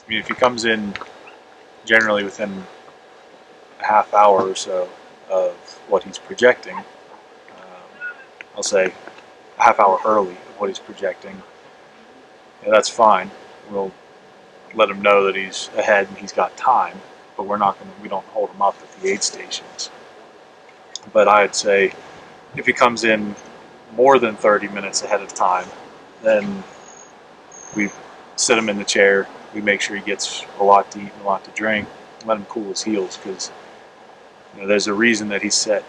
I mean, if he comes in generally within a half hour or so of what he's projecting, I'll say a half hour early of what he's projecting, that's fine. We'll let him know that he's ahead and he's got time, but we don't hold him up at the aid stations. But I'd say if he comes in more than 30 minutes ahead of time, then we sit him in the chair. We make sure he gets a lot to eat and a lot to drink. Let him cool his heels, because there's a reason that he's set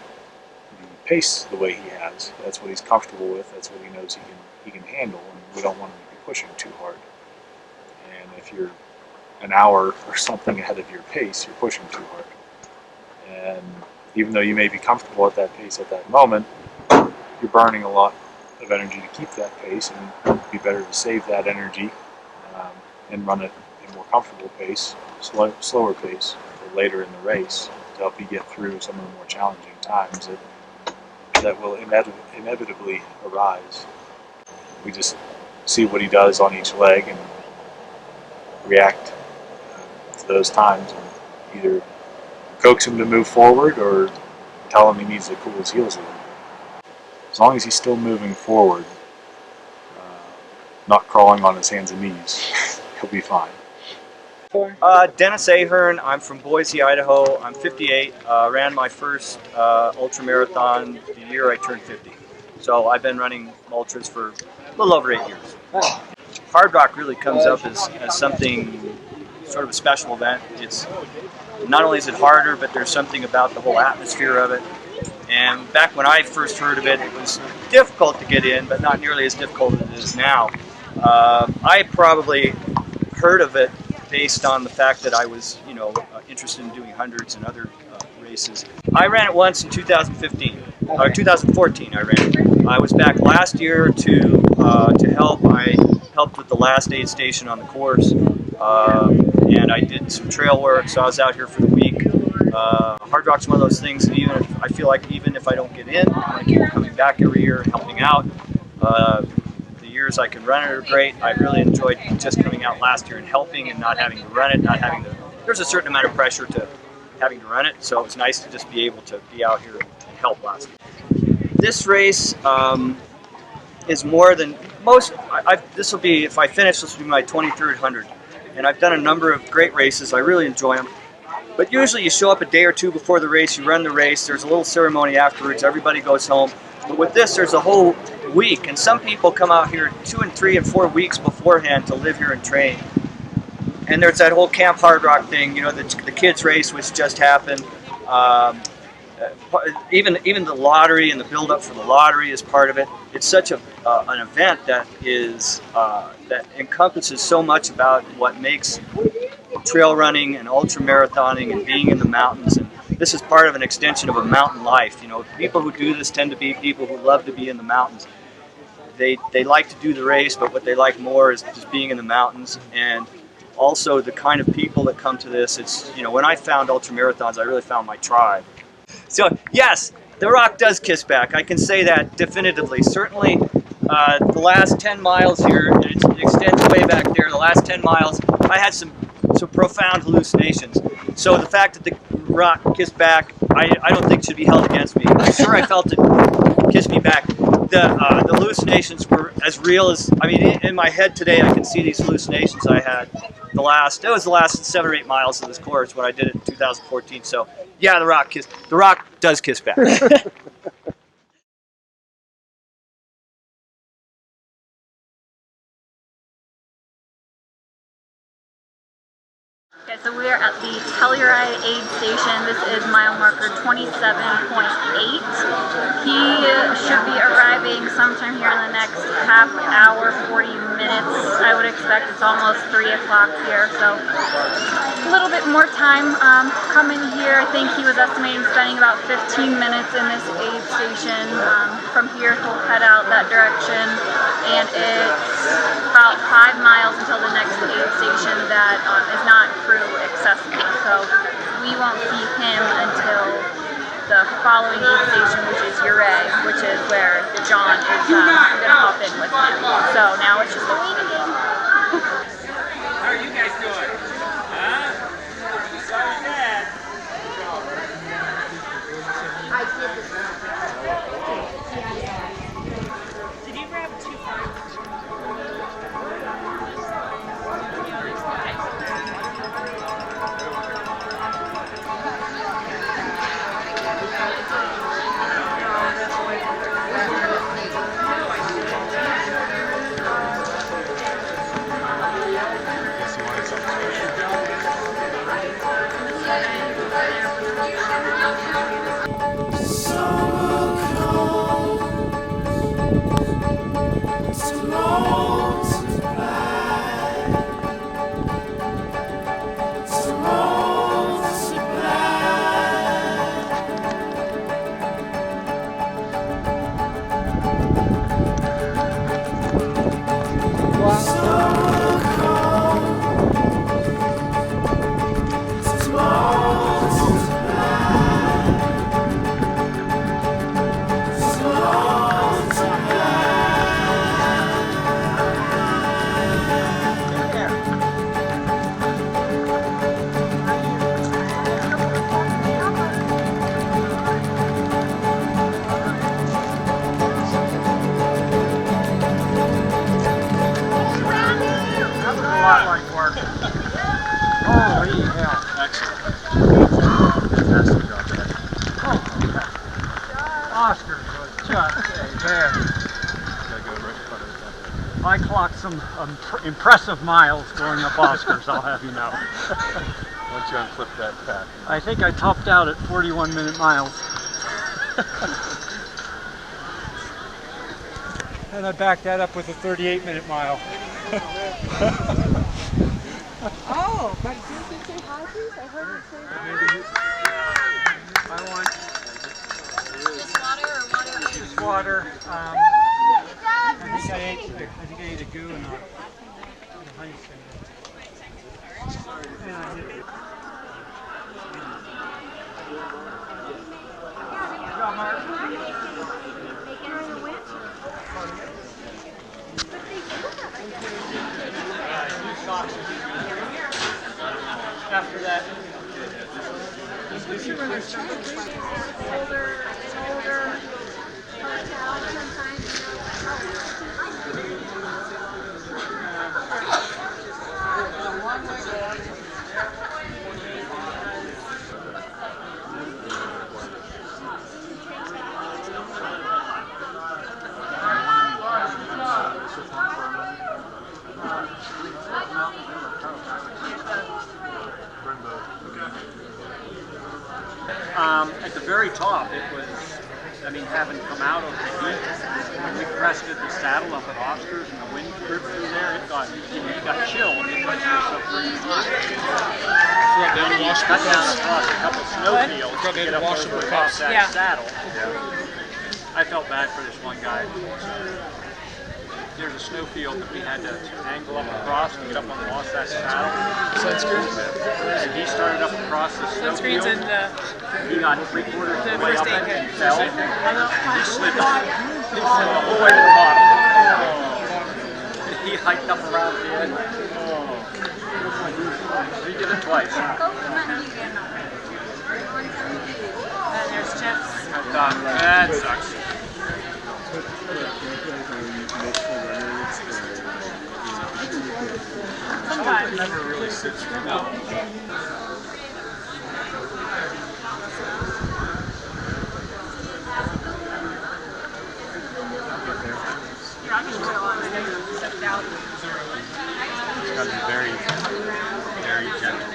the pace the way he has. That's what he's comfortable with. That's what he knows he can handle, and we don't want him to be pushing too hard. And if you're an hour or something ahead of your pace, you're pushing too hard. And even though you may be comfortable at that pace at that moment, you're burning a lot of energy to keep that pace, and it'd be better to save that energy and run it at a more comfortable pace, slower pace, for later in the race to help you get through some of the more challenging times that will inevitably arise. We just see what he does on each leg and react to those times, and either coax him to move forward or tell him he needs to cool his heels a little bit. As long as he's still moving forward, not crawling on his hands and knees, he'll be fine. Dennis Ahern. I'm from Boise, Idaho. I'm 58. Ran my first ultramarathon the year I turned 50. So I've been running ultras for a little over 8 years. Hard Rock really comes up as something sort of a special event. It's not only is it harder, but there's something about the whole atmosphere of it. And back when I first heard of it, it was difficult to get in, but not nearly as difficult as it is now. I probably heard of it based on the fact that I was, interested in doing hundreds and other races. I ran it once in 2015, or 2014 I ran it. I was back last year to help. I helped with the last aid station on the course, and I did some trail work, so I was out here for the week. Hard Rock's one of those things that I feel like even if I don't get in, I'm going to keep coming back every year and helping out. The years I can run it are great. I really enjoyed just coming out last year and helping and not having to run it, there's a certain amount of pressure to having to run it, so it's nice to just be able to be out here and help last year. This race is more than most. This will be, if I finish, this will be my 23rd 100. And I've done a number of great races. I really enjoy them. But usually you show up a day or two before the race, you run the race, there's a little ceremony afterwards, everybody goes home. But with this, there's a whole week, and some people come out here 2 and 3 and 4 weeks beforehand to live here and train. And there's that whole Camp Hard Rock thing, the kids race which just happened. Even the lottery and the build-up for the lottery is part of it. It's such an event that encompasses so much about what makes trail running and ultra marathoning and being in the mountains. And this is part of an extension of a mountain life. People who do this tend to be people who love to be in the mountains. They like to do the race, but what they like more is just being in the mountains. And also the kind of people that come to this. It's when I found ultra marathons, I really found my tribe. So yes, the Rock does kiss back. I can say that definitively. Certainly, the last 10 miles here, and it extends way back there. The last 10 miles, I had some profound hallucinations. So the fact that the Rock kissed back, I don't think should be held against me. I'm sure I felt it kiss me back. The hallucinations were as real as, in my head today, I can see these hallucinations I had. It was the last 7 or 8 miles of this course when I did it in 2014. So yeah, the Rock does kiss back. Okay, so we are at the Telluride aid station. This is mile marker 27.8. He should be arriving sometime here in the next half hour, 40 minutes. I would expect. It's almost 3 o'clock here, so a little bit more time coming here. I think he was estimating spending about 15 minutes in this aid station. From here, he'll head out that direction, and it's about 5 miles until the next aid station that is not crew accessible. So we won't see him until the following aid station, which is Uray, which is where John is going to hop in with him. So now it's just a waiting game. How are you guys doing? Huh? Sorry, Dad. I did this. Did you grab 2 cards? lot like work. Holy hell. Excellent. Fantastic job, Dad. Oh, Oscar was just a bear. Gotta go right in front of the temple. I clocked some impressive miles going up Oscars, I'll have you know. Why don't you unclip that pack? I think I topped out at 41-minute miles. And I backed that up with a 38-minute mile. Oh, but didn't you say hi, please? I heard you say hi. I want Just water or water? just water. I think I ate a goo and a honey stinger. After that, at the very top, it was, I mean, having come out of the heat, when we crested the saddle up at Oscars and the wind ripped through there, it got chilled. It went so pretty hot. Cut down across a couple snowfields to get up over across that saddle. I felt bad for this one guy. There's a snowfield that we had to angle up across to get up on the Wasatch Saddle. And he started up across the snowfield. He got 3/4 of the way up it and fell. He slid the whole way to the bottom. He hiked up around the end. He did it twice. And there's Jeff's. I thought, that sucks. Sometimes it never really sits with me. No. It's got to be very, very gentle.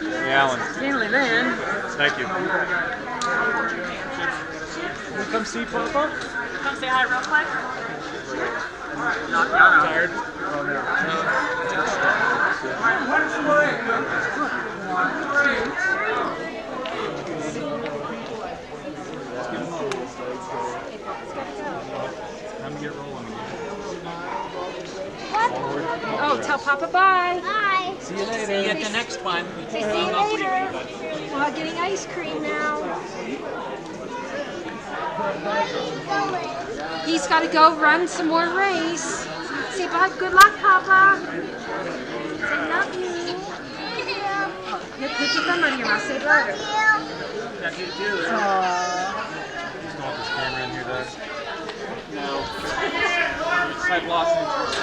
Hey, Alan. Stanley man. Thank you. Can we come see Papa? Come say hi real quick. Not tired. Time to get rolling again. Oh, tell Papa bye. Bye. See you later. See you at the next one. See you later. Well, getting ice cream now. He's got to go run some more race. Say bye. Good luck, Papa. Say love you. You're picking them on your mouth. Say love you. That you do. Just don't have this camera in here, Dad. No. I've lost interest.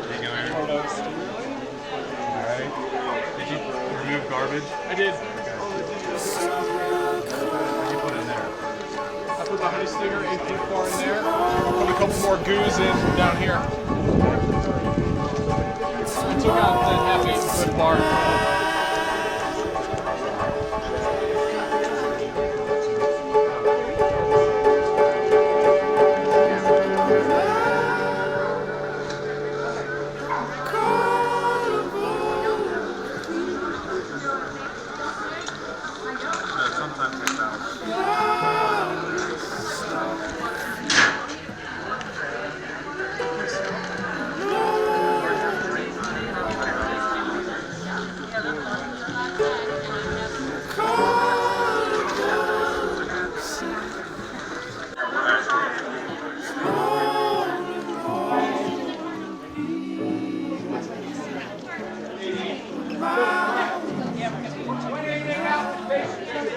There you go, Aaron. Alright. Did you remove garbage? I did. What did you put in there? I put the honey stinger 8.4 in there. Put a couple more goos in down here. I took out the half-eaten good bar. Sometimes I found. Appearances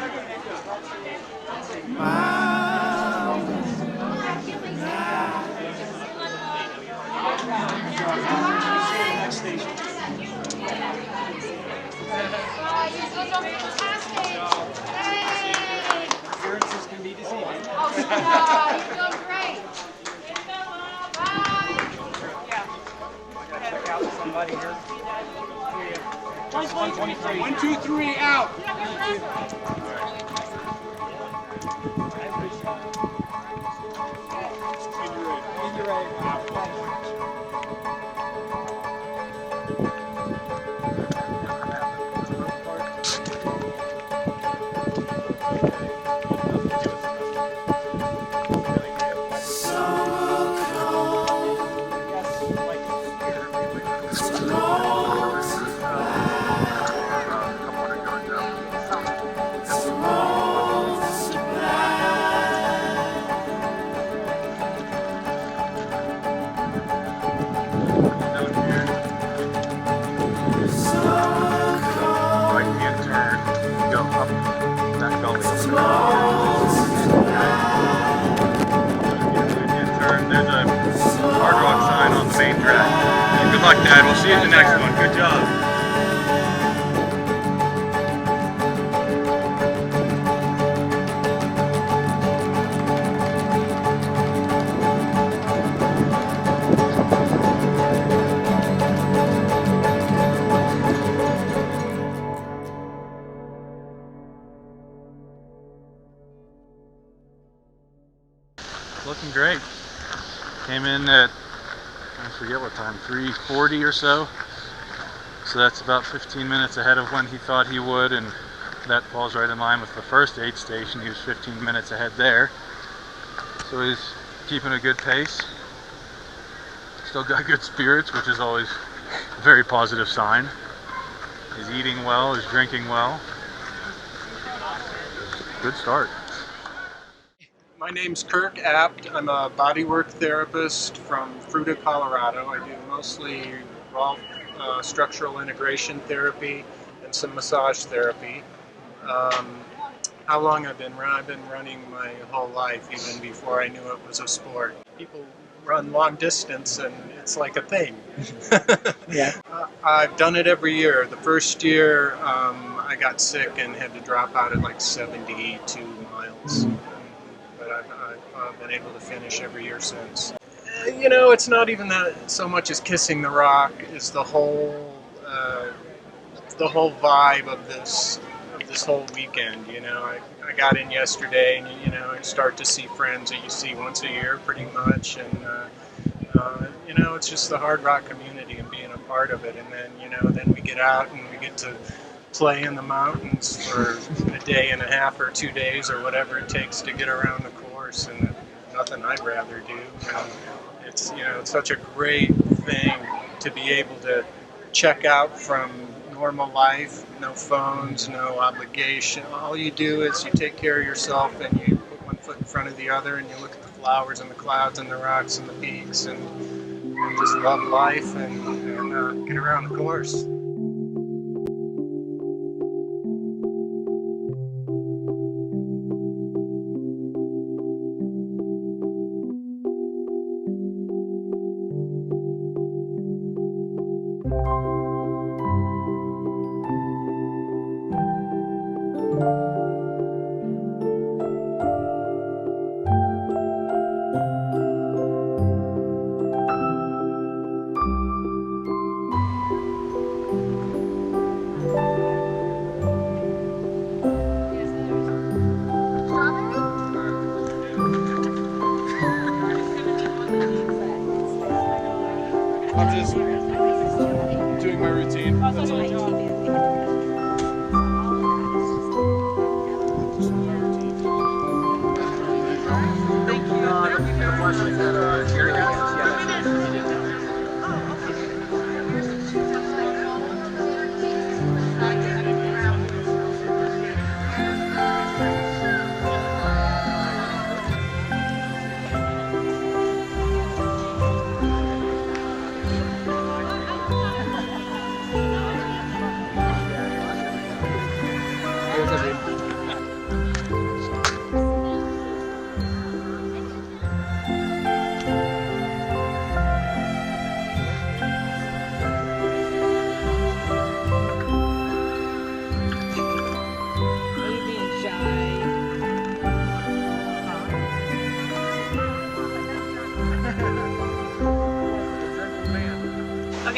can be deceiving. Oh, you're doing great. Check out somebody here. 123. 1, 2, 3, out. Good luck, Dad. We'll see you in the next one. Good job. Looking great. Came in at, I forget what time, 3:40 or so. So that's about 15 minutes ahead of when he thought he would, and that falls right in line with the first aid station. He was 15 minutes ahead there. So he's keeping a good pace. Still got good spirits, which is always a very positive sign. He's eating well, he's drinking well. Good start. My name's Kirk Apt. I'm a bodywork therapist from Fruita, Colorado. I do mostly raw structural integration therapy and some massage therapy. How long I've been running my whole life, even before I knew it was a sport. People run long distance and it's like a thing. Yeah. I've done it every year. The first year I got sick and had to drop out at like 72 miles. But I've been able to finish every year since. You know, it's not even that so much as kissing the rock is the whole vibe of this whole weekend. You know, I got in yesterday, and you know, I start to see friends that you see once a year, pretty much, and you know, it's just the hard rock community and being a part of it. And then you know, then we get out and we get to play in the mountains for a day and a half or 2 days or whatever it takes to get around the course, and nothing I'd rather do. It's, you know, it's such a great thing to be able to check out from normal life, no phones, no obligation. All you do is you take care of yourself and you put one foot in front of the other and you look at the flowers and the clouds and the rocks and the peaks and just love life and get around the course. I'm just doing my routine. That's all.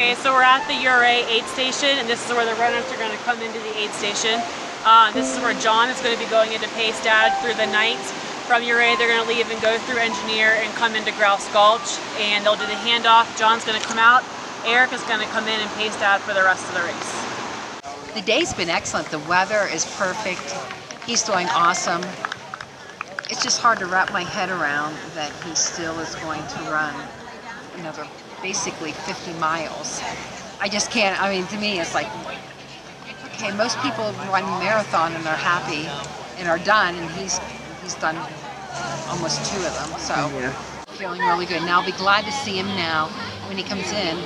Okay, so we're at the Uray aid station, and this is where the runners are going to come into the aid station. This is where John is going to be going into Pace Dad through the night. From Uray, they're going to leave and go through Engineer and come into Grouse Gulch, and they'll do the handoff. John's going to come out. Eric is going to come in and Pace Dad for the rest of the race. The day's been excellent. The weather is perfect. He's doing awesome. It's just hard to wrap my head around that he still is going to run another basically 50 miles. I just can't, I mean, to me it's like, okay, most people run a marathon and they're happy and are done, and he's done almost 2 of them, so yeah. Feeling really good. Now I'll be glad to see him now when he comes in,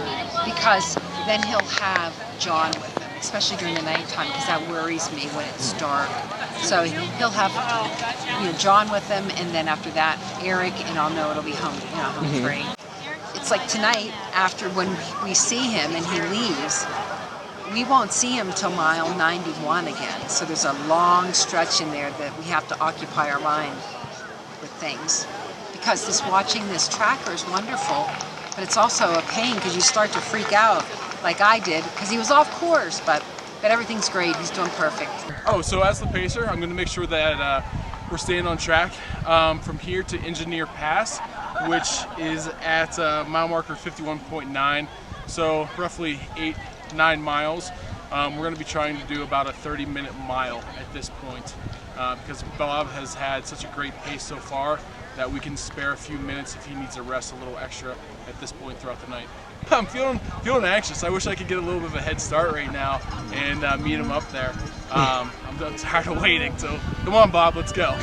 because then he'll have John with him, especially during the nighttime, because that worries me when it's dark. So he'll have, you know, John with him, and then after that Eric, and I'll know it'll be home, you know, home free. It's like tonight, after when we see him and he leaves, we won't see him till mile 91 again. So there's a long stretch in there that we have to occupy our mind with things. Because watching this tracker is wonderful, but it's also a pain because you start to freak out like I did, because he was off course, but everything's great. He's doing perfect. Oh, so as the pacer, I'm going to make sure that we're staying on track from here to Engineer Pass, which is at mile marker 51.9, so roughly 8-9 miles. We're going to be trying to do about a 30-minute mile at this point, because Bob has had such a great pace so far that we can spare a few minutes if he needs to rest a little extra at this point throughout the night. I'm feeling anxious. I wish I could get a little bit of a head start right now and meet him up there. I'm tired of waiting, so come on, Bob, let's go.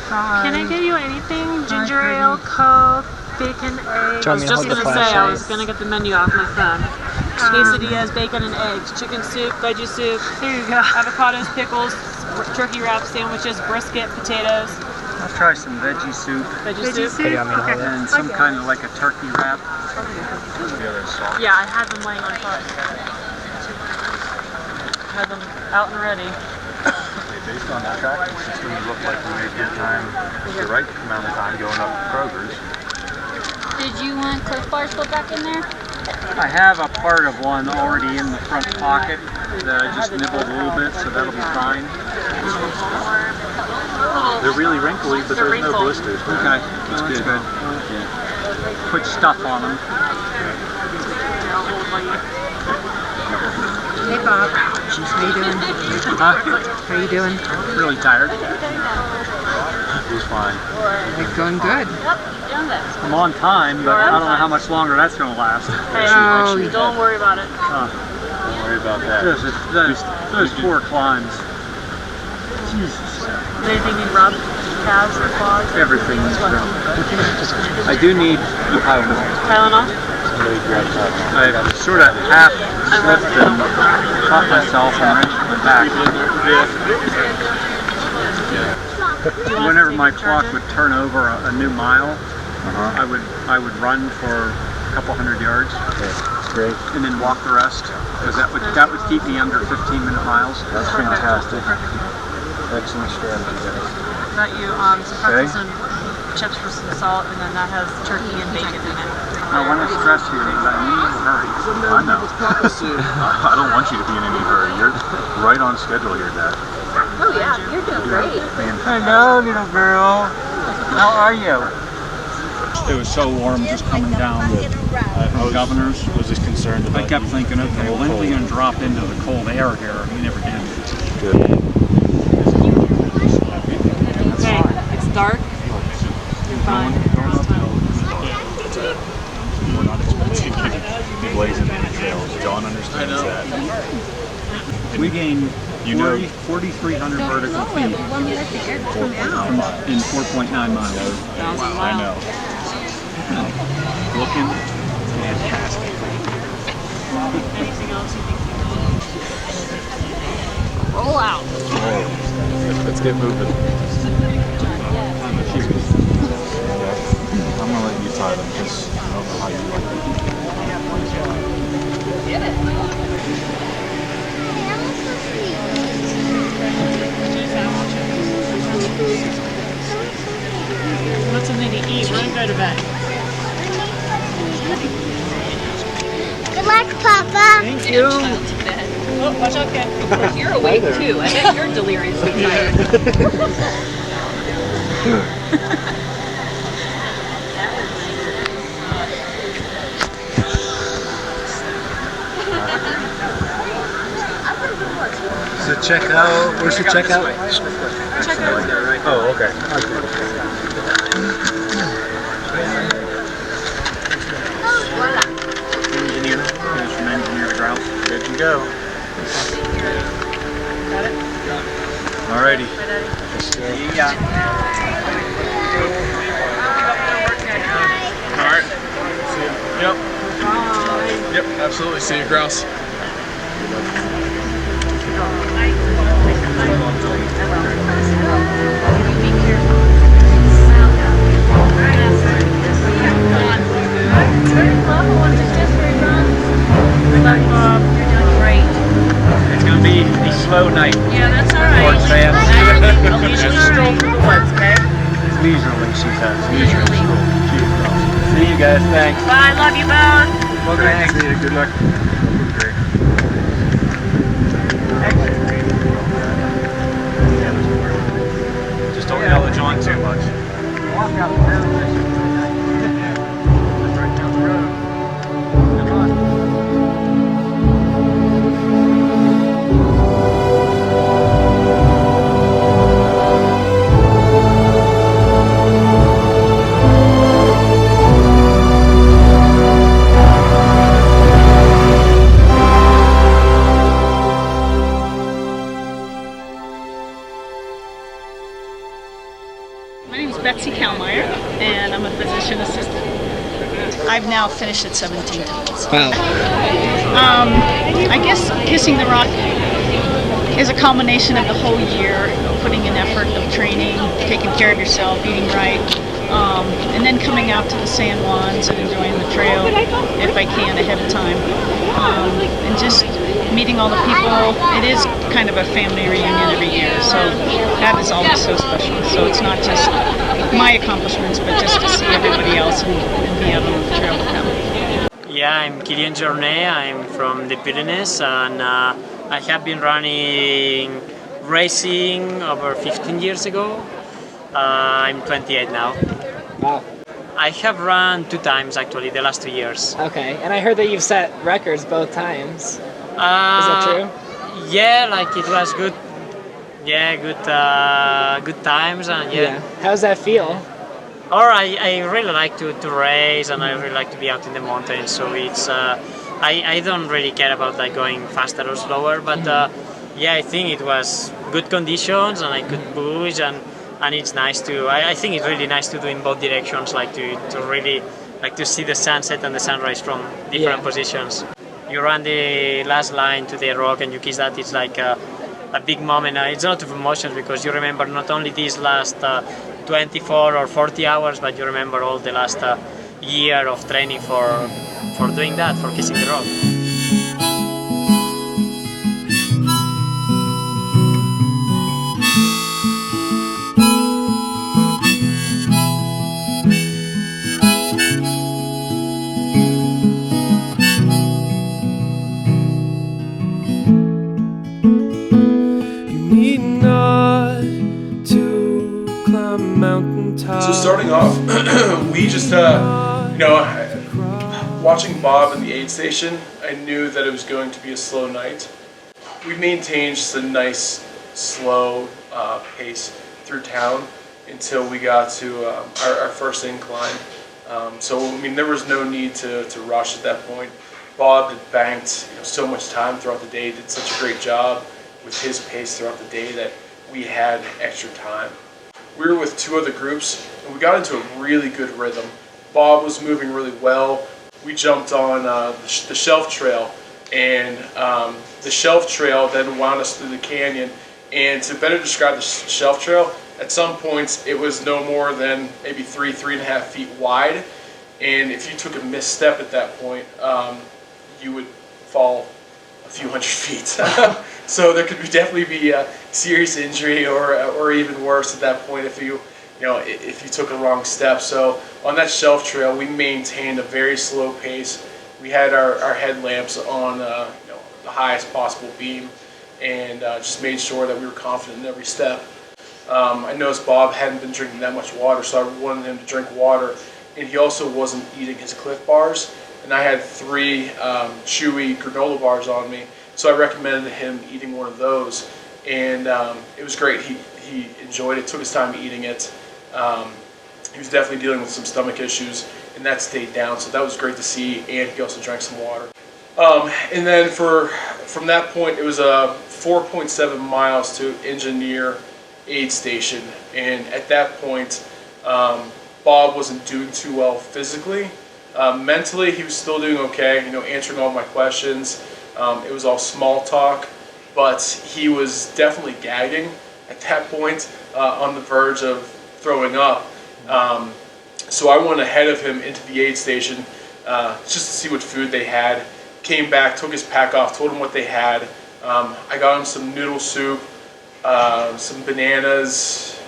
Can I give you anything? Ginger ale, Coke, bacon, eggs. I was just going to say, I was going to get the menu off my phone. Quesadillas, bacon and eggs, chicken soup, veggie soup. There you go. Avocados, pickles, turkey wrap sandwiches, brisket, potatoes. I'll try some veggie soup. Veggie soup? Okay. And some kind of like a turkey wrap. Yeah, I had them laying on top. Had them out and ready. Based on the tracking system, it looked like we made good time, the right amount of time going up to Kroger's. Did you want Cliff Bars put back in there? I have a part of one already in the front pocket that I just nibbled a little bit, so that'll be fine. They're really wrinkly, but there's no blisters. Okay, that's good. Yeah. Put stuff on them. Hey Bob, how you doing? How you doing? Really tired. It was fine. It's going good. I'm on time, but I don't know how much longer that's going to last. Hey, don't worry about it. Don't worry about that. Those poor climbs. Jesus. Anything you need, Rob? calves or quads? Everything is real. I do need Tylenol. Tylenol? I sort of half slipped and caught myself and wrenched my back. Whenever my clock would turn over a new mile, I would run for a couple hundred yards. That's great. And then walk the rest, because that would keep me under 15-minute miles. That's fantastic. Excellent strategy, guys. Got you some pretzels and chips with some salt, and then that has turkey and bacon in it. I want to stress here that I'm in a hurry. I know. I don't want you to be in any hurry. You're right on schedule here, Dad. Oh yeah, you're doing great. Hello, little girl. How are you? It was so warm just coming down from Governor's. Was just concerned about. I kept thinking, okay, well, when are we going to drop into the cold air here? And we never did. Good. Okay, it's dark. You're fine. We're not expecting you to be blazing any trails. John understands that. We gained 4,300 vertical feet in 4.9 miles. I know. Looking fantastic. Anything else you think you know? Roll out. Let's get moving. I'm gonna let you tie them because I don't know how you like it. Get it. What's something to eat? We're gonna go to bed. Good luck, Papa. Thank you. Oh, watch out, Ken. You're awake too. I bet you're deliriously tired. So check out. Where's the checkout? Oh, okay. Engineer, finish from engineer to grouse. Good to go. Got it? Alrighty. Let's go. Yeah. All right. See you. Yep. Bye. Yep. Absolutely. See you, grouse. It's going to be a slow night. Yeah, that's all right. Sports fans. I'll leisurely stroll through the woods, okay? Leisurely, she says. Leisurely. See you guys. Thanks. Bye. Love you both. Well, great to see you. Good luck. Great. Just don't yell at John too much. and I'm a physician assistant. I've now finished it 17 times. Wow. I guess Kissing the Rock is a combination of the whole year, putting in effort of training, taking care of yourself, eating right, and then coming out to the San Juans and enjoying the trail if I can ahead of time, and just meeting all the people. It is kind of a family reunion every year, so that is always so special. So it's not just my accomplishments, but just to see everybody else and be out on the trail with them. Yeah, I'm Kylian Journet. I'm from the Pyrenees, and I have been running racing over 15 years ago. I'm 28 now. Wow. I have run 2 times actually, the last 2 years. Okay, and I heard that you've set records both times. Is that true? Yeah, like it was good. Yeah, good times, and yeah. How's that feel? Or I really like to race, and I really like to be out in the mountains. So it's I don't really care about like going faster or slower, but yeah, I think it was good conditions, and I could push, and and it's nice to. I think it's really nice to do in both directions, like to really like to see the sunset and the sunrise from different positions. You run the last line to the rock and you kiss that. It's like a big moment. It's a lot of emotions because you remember not only these last 24 or 40 hours, but you remember all the last year of training for doing that, for kissing the rock. So starting off, we just, watching Bob in the aid station, I knew that it was going to be a slow night. We maintained just a nice, slow pace through town until we got to our first incline. There was no need to rush at that point. Bob had banked so much time throughout the day, did such a great job with his pace throughout the day that we had extra time. We were with 2 other groups, and we got into a really good rhythm. Bob was moving really well. We jumped on the shelf trail, and the shelf trail then wound us through the canyon. And to better describe the shelf trail, at some points it was no more than maybe 3.5 feet wide. And if you took a misstep at that point, you would fall a few hundred feet. So there could definitely be a serious injury or even worse at that point if you took a wrong step. So on that shelf trail, we maintained a very slow pace. We had our headlamps on the highest possible beam, and just made sure that we were confident in every step. I noticed Bob hadn't been drinking that much water, so I wanted him to drink water, and he also wasn't eating his Cliff Bars. And I had 3 chewy granola bars on me, so I recommended him eating one of those, and it was great. He enjoyed it, took his time eating it. He was definitely dealing with some stomach issues, and that stayed down, so that was great to see, and he also drank some water. And then from that point, it was 4.7 miles to Engineer Aid Station, and at that point, Bob wasn't doing too well physically. Mentally, he was still doing okay, answering all my questions. It was all small talk, but he was definitely gagging at that point, on the verge of throwing up. So I went ahead of him into the aid station just to see what food they had. Came back, took his pack off, told him what they had. I got him some noodle soup, some bananas,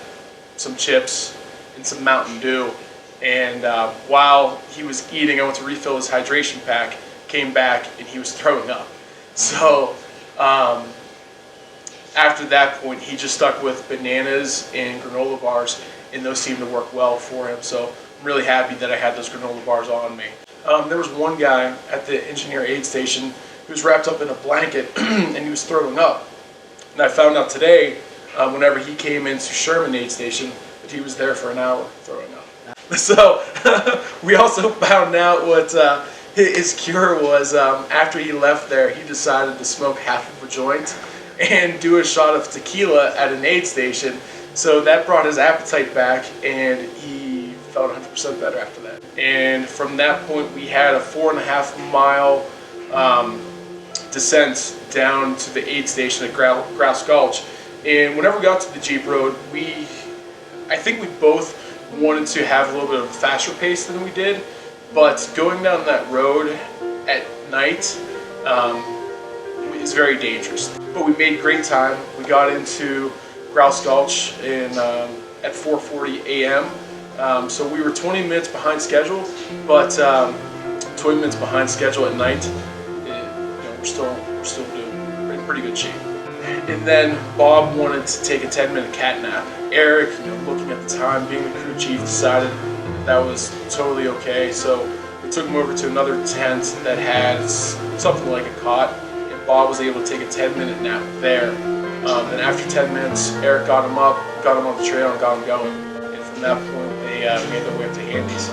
some chips, and some Mountain Dew. And while he was eating, I went to refill his hydration pack, came back, and he was throwing up. So after that point, he just stuck with bananas and granola bars, and those seemed to work well for him. So I'm really happy that I had those granola bars on me. There was one guy at the Engineer Aid Station who was wrapped up in a blanket, and he was throwing up. And I found out today, whenever he came into Sherman Aid Station, that he was there for an hour throwing up. So we also found out what his cure was. After he left there, he decided to smoke half of a joint and do a shot of tequila at an aid station. So that brought his appetite back, and he felt 100% better after that. And from that point, we had a 4.5 mile descent down to the aid station at Grouse Gulch. And whenever we got to the Jeep Road, I think we both wanted to have a little bit of a faster pace than we did, but going down that road at night is very dangerous. But we made great time. We got into Grouse Gulch at 4:40 a.m. So we were 20 minutes behind schedule, but 20 minutes behind schedule at night, we're still doing pretty good shape. And then Bob wanted to take a 10-minute cat nap. Eric, looking at the time, being the crew chief, decided that was totally okay. So we took him over to another tent that had something like a cot, and Bob was able to take a 10-minute nap there. And after 10 minutes, Eric got him up, got him on the trail, and got him going. And from that point, they made their way up to Handy's.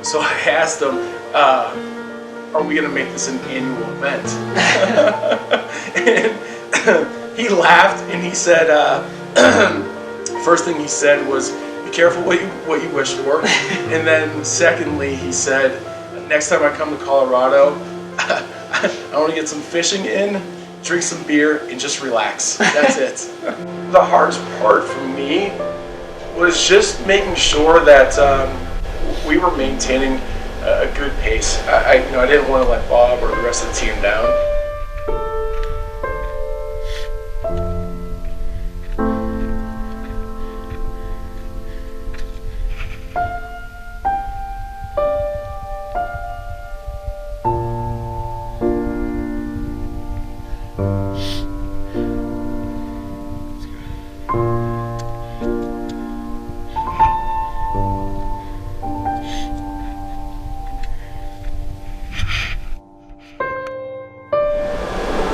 So I asked him, are we going to make this an annual event? And he laughed, and he said, first thing he said was, "Be careful what you wish for." And then secondly, he said, "Next time I come to Colorado, I want to get some fishing in, drink some beer, and just relax. That's it." The hardest part for me was just making sure that we were maintaining a good pace. I didn't want to let Bob or the rest of the team down.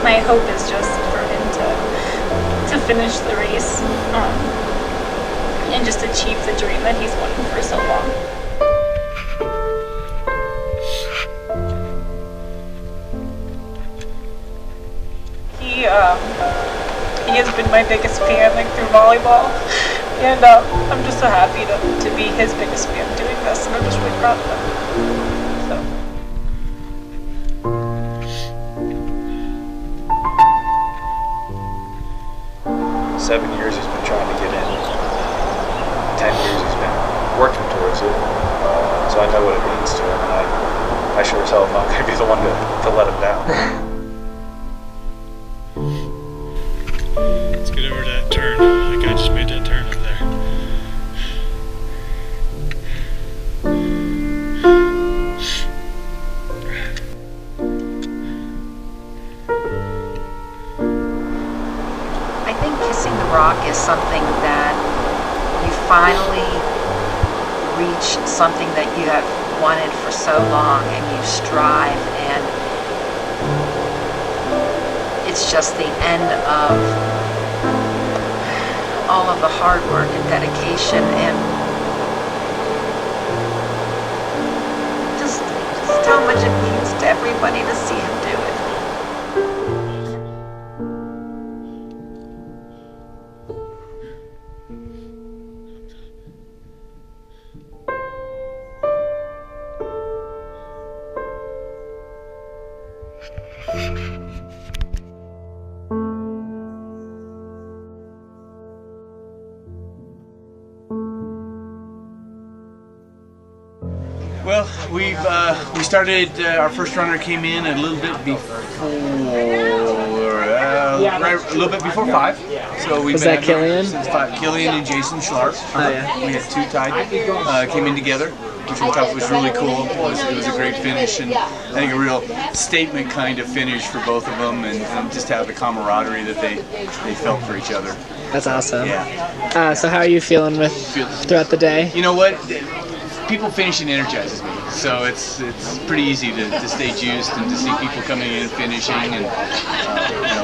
My hope is just for him to finish the race and just achieve the dream that he's wanted for so long. He has been my biggest fan through volleyball, and I'm just so happy to be his biggest fan doing this, and I'm just really proud of him. So. 7 years he's been trying to get in. 10 years he's been working towards it. So I know what it means to him, and I sure as hell am not going to be the one to let him down. Let's get over that turn. That guy just made that turn up there. Rock is something that you finally reach something that you have wanted for so long, and you strive, and it's just the end of all of the hard work and dedication, and just how much it means to everybody to see him do it. Well, we started. Our first runner came in a little bit before, a little bit before 5. So we've Was been that Killian? Since 5. Killian and Jason Schlarp. Oh, yeah. We had 2 tied. Came in together, which we thought was really cool. It was a great finish, and I think a real statement kind of finish for both of them, and just have the camaraderie that they felt for each other. That's awesome. Yeah. So how are you feeling throughout the day? You know what? People finishing energizes me, so it's pretty easy to stay juiced and to see people coming in and finishing, and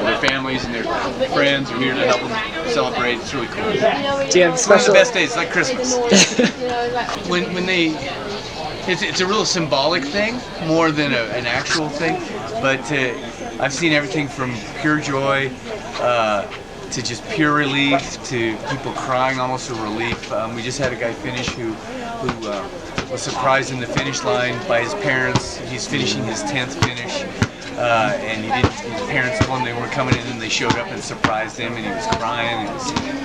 their families and their friends are here to help them celebrate. It's really cool. Do you have It's one of special? the best days, like Christmas. when they, it's a real symbolic thing more than an actual thing, but I've seen everything from pure joy to just pure relief, to people crying almost for relief. We just had a guy finish who was surprised in the finish line by his parents. He's finishing his 10th finish, and his parents told him they weren't coming in, and they showed up and surprised him, and he was crying. It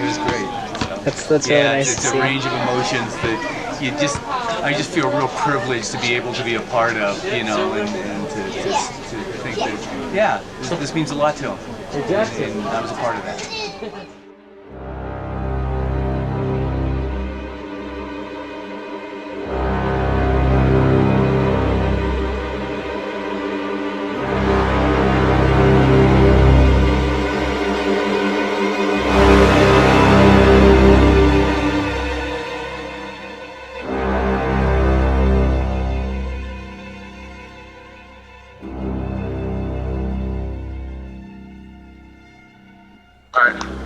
was great. So, That's really nice it's to a see. range of emotions that I just feel real privileged to be able to be a part of, and to think that, this means a lot to him. And I was a part of that.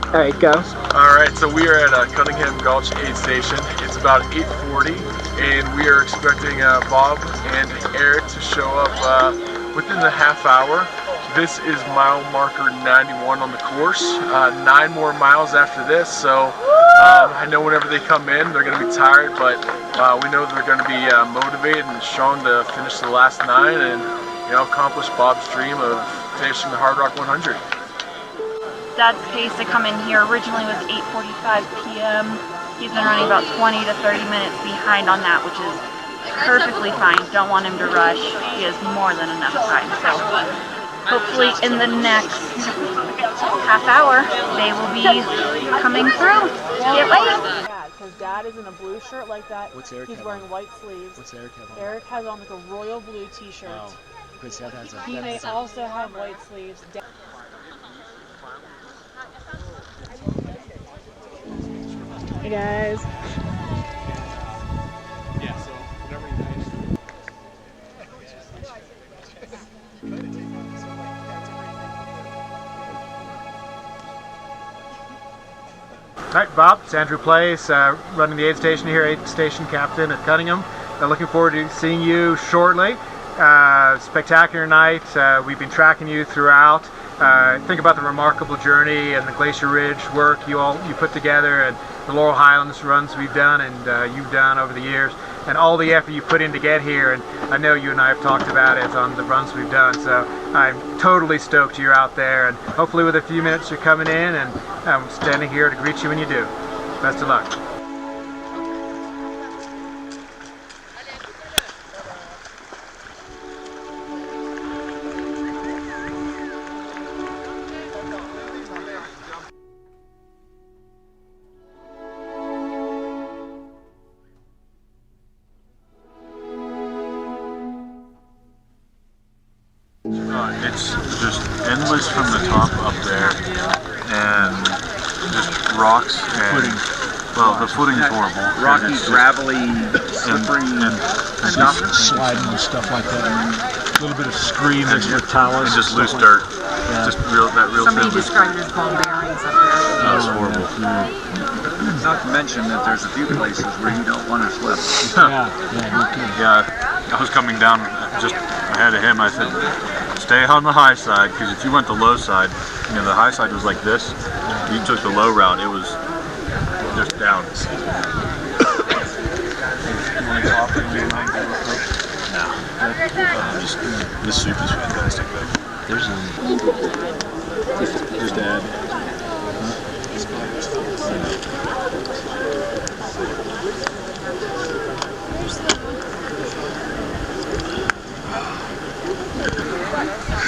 All right, go. All right, so we are at Cunningham Gulch aid station. It's about 8:40, and we are expecting Bob and Eric to show up within the half hour. This is mile marker 91 on the course. 9 more miles after this, so I know whenever they come in, they're going to be tired, but we know they're going to be motivated and strong to finish the last 9 and accomplish Bob's dream of finishing the Hard Rock 100. Dad's pace to come in here originally was 8:45 p.m. He's been running about 20 to 30 minutes behind on that, which is perfectly fine. Don't want him to rush. He has more than enough time. So hopefully in the next half hour, they will be coming through. Get late. Because Dad is in a blue shirt like that. What's Eric He's have wearing on? white sleeves. What's Eric have on? Eric has on like a royal blue t-shirt. Wow. Because that has a... He may also have white sleeves. Hey guys. Yeah, so whatever you guys. Alright, Bob, it's Andrew Place, running the aid station here, aid station captain at Cunningham. Looking forward to seeing you shortly. Spectacular night. We've been tracking you throughout. Think about the remarkable journey and the Glacier Ridge work you put together, and the Laurel Highlands runs we've done and you've done over the years, and all the effort you put in to get here. And I know you and I have talked about it on the runs we've done, so I'm totally stoked you're out there, and hopefully with a few minutes you're coming in, and I'm standing here to greet you when you do. Best of luck. It's just endless from the top up there, and just rocks and well, the footing's horrible. Rocky, gravelly, slippery, and stuff, sliding and stuff like that. A little bit of scree mixed with talus. And just loose dirt. Yeah. Just real Somebody described it as ball bearings up there. That was horrible. Not to mention that there's a few places where you don't want to slip. Yeah, I was coming down just ahead of him. I said, stay on the high side, because if you went the low side, the high side was like this. You took the low route, it was just down. This soup is fantastic though. There's just add.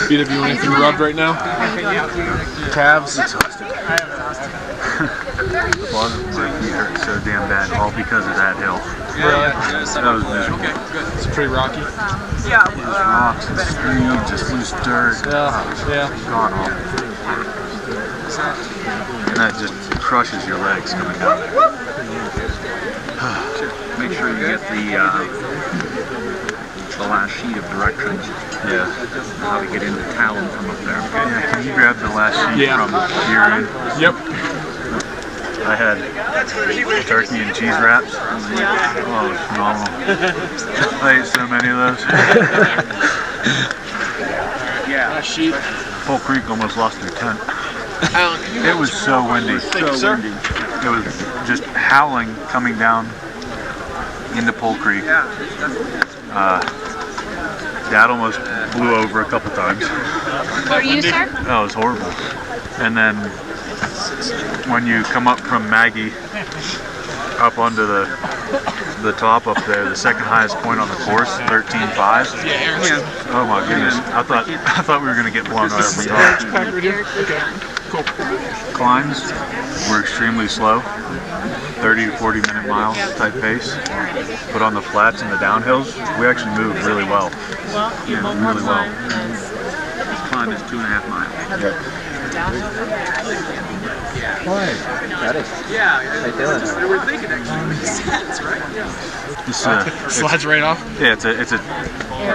Peter, have you anything rubbed right now? Calves. Exhausted. The bottom of my feet hurt so damn bad, all because of that hill. Really? That was miserable. Okay, good. It's pretty rocky. Yeah. Rocks and scree, just loose dirt. Yeah. God awful. And that just crushes your legs coming down there. Make sure you get the last sheet of directions. Yeah. How to get into town from up there. Yeah, can you grab the last sheet from here in? Yep. I had turkey and cheese wraps. Oh, it was phenomenal. I ate so many of those. Last sheet. Pole Creek almost lost their tent. It was so windy. Windy. It was just howling coming down into Pole Creek. Dad almost blew over a couple times. Are you, sir? Oh, it was horrible. And then when you come up from Maggie up onto the top up there, the second highest point on the course, 13.5. Oh my goodness! I thought we were gonna get blown right off the top. Cool. Climbs were extremely slow, 30 to 40 minute mile type pace. But on the flats and the downhills, we actually moved really well. Really well. This climb is 2.5 miles. Boy, buddy. Yeah. How you doing? They were thinking actually. Makes sense, right? It's, Slides right off. Yeah, it's a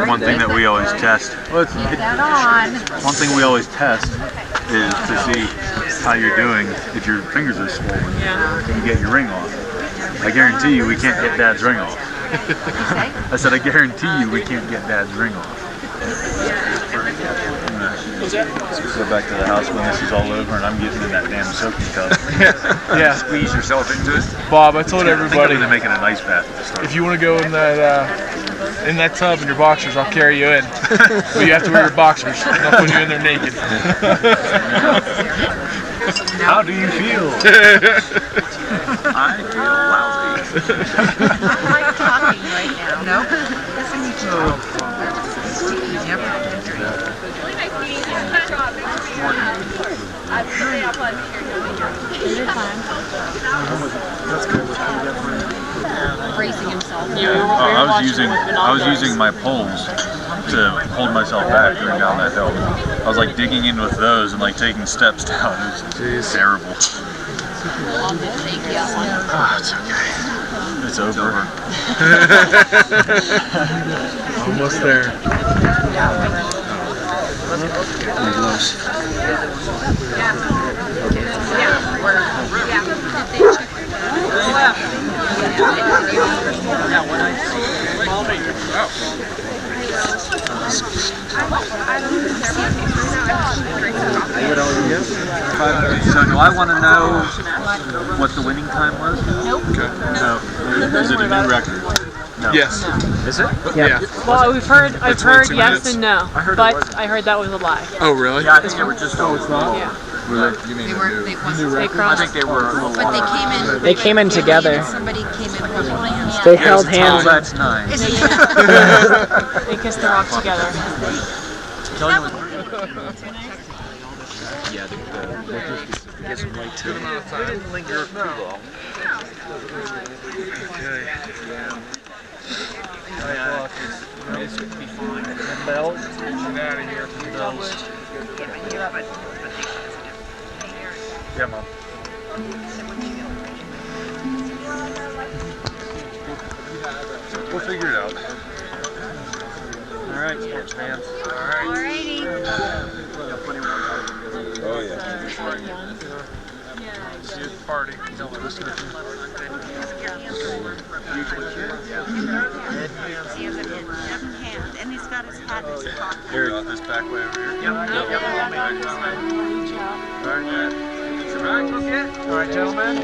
one thing that we always test. Well, one thing we always test is to see how you're doing if your fingers are swollen and you get your ring off. I guarantee you we can't get Dad's ring off. I said I guarantee you we can't get Dad's ring off. Let's go back to the house when this is all over and I'm getting in that damn soaking tub. Yeah. Squeeze yourself into it. Bob, I told everybody. They're making a nice bath at the start. If you want to go in that tub in your boxers, I'll carry you in. But you have to wear your boxers. And I'll put you in there naked. How do you feel? I feel lousy. I'm like talking right now. No? Listening to Bracing himself. I was using my poles to hold myself back going down that hill. I was like digging in with those and like taking steps down. It was terrible. Oh, it's okay. It's over. Almost there. So do I want to know what the winning time was? Nope. Okay. No. Is it a new record? No. Yes. Is it? Yeah. Well, I've heard yes minutes. and no, but I heard that was a lie. Oh, really? Yeah, I think they were just over. Yeah. You mean They crossed. I think they were. But they came in. They came in together. Somebody came in with hands. They held hands. Oh, that's nice. They kissed the rock together. Yeah, they get some light too. We didn't linger too long. Okay. Oh, yeah. This would be fine. Belt. Get out of here. Yeah, Mom. We'll figure it out. All right, sports fans. Alrighty. Oh, yeah. See you at the party. No, listen to you. And he's got his hat in his pocket. Here, this back way over here. All right, gentlemen.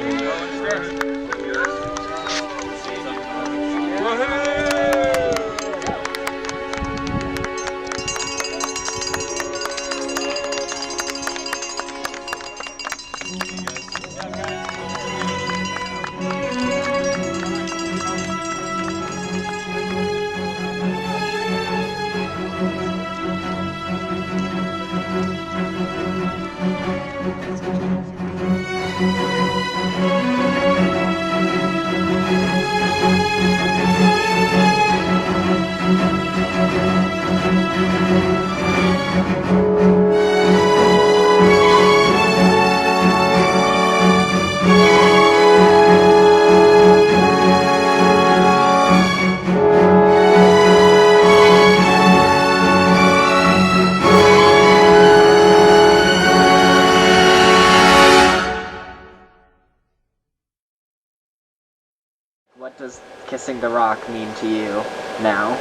What does kissing the rock mean to you now?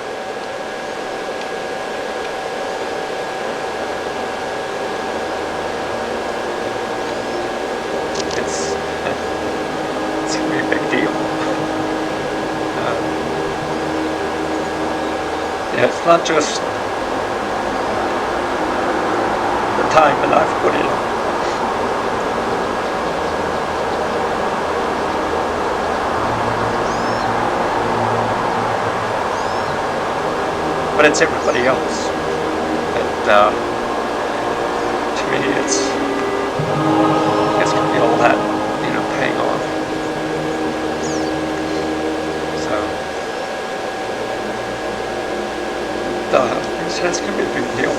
It's gonna be a big deal. It's not just the time that I've put in. But it's everybody else. And to me, it's gonna be all that, paying off. So it's gonna be a big deal.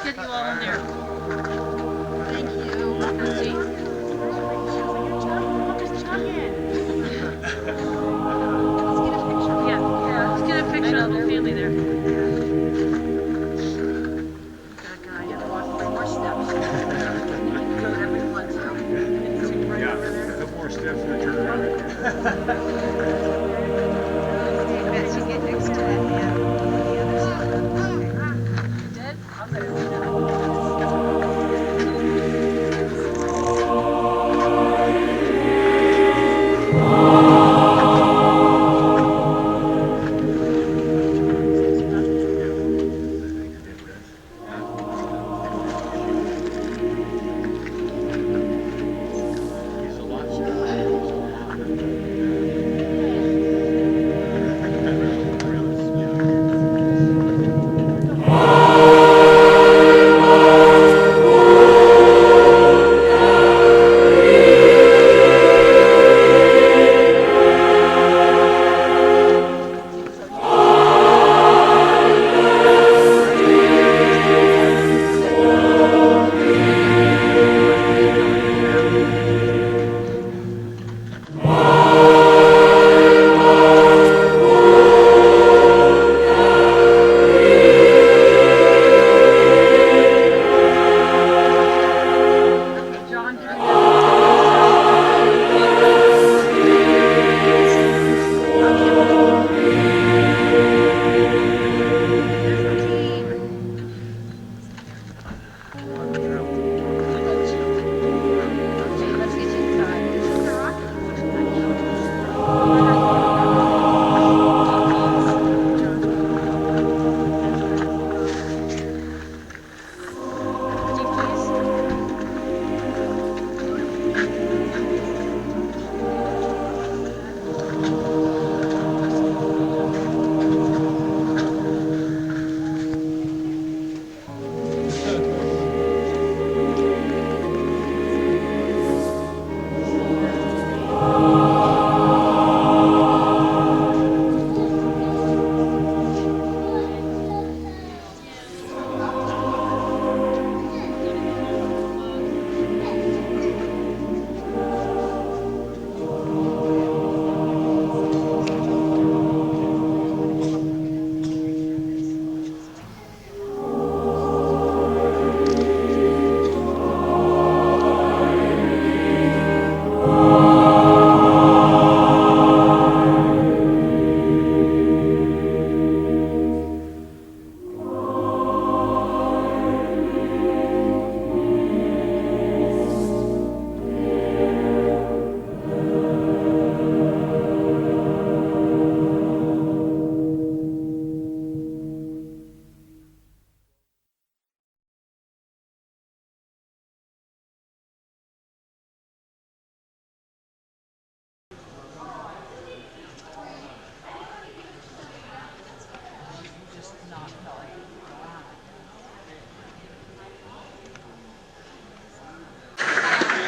Let's get you all in there. Thank you. See? Yeah, let's get a picture of the whole family there. God, I have to walk 3 more steps. Go every once now. Yeah, a couple more steps and then turn around. Betsy, get next to that, yeah. The other side. You did? I'm gonna do that.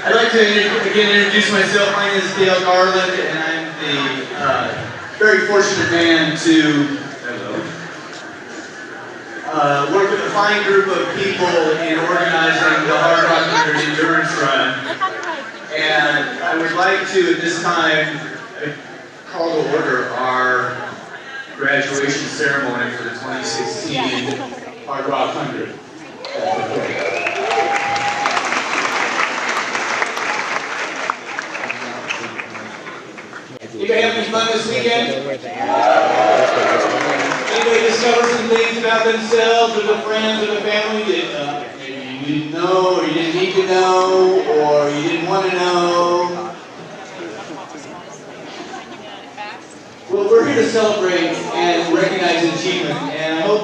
I'd like to again introduce myself. My name is Dale Garland, and I'm the very fortunate man to work with a fine group of people in organizing the Hard Rock Runners Endurance Run. And I would like to, at this time, call to order our graduation ceremony for the 2016 Hard Rock 100. Anybody have any fun this weekend? Anybody discover some things about themselves or their friends or their family that maybe you didn't know, or you didn't need to know, or you didn't want to know? Well, we're here to celebrate and recognize achievement, and I hope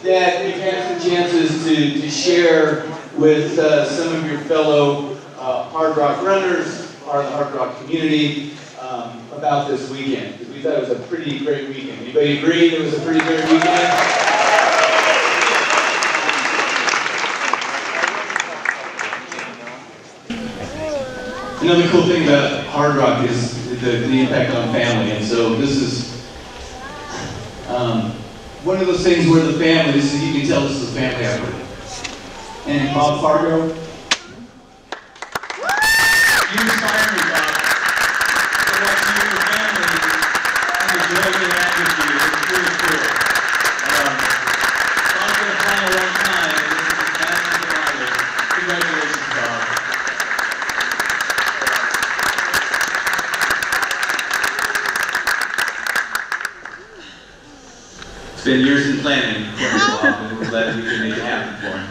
that you've had some chances to share with some of your fellow Hard Rock runners, part of the Hard Rock community, about this weekend, because we thought it was a pretty great weekend. Anybody agree it was a pretty great weekend? Another cool thing about Hard Rock is the impact on family, and so this is one of those things where the family, you can tell this is a family effort. and Bob Fargo. You inspire me, Bob. So what you and your family and the joy they have with you is really cool. Bob's going to fly a long time, and this is massive honor. Congratulations, Bob. It's been years in planning for him, Bob, and we're glad we can make it happen for him.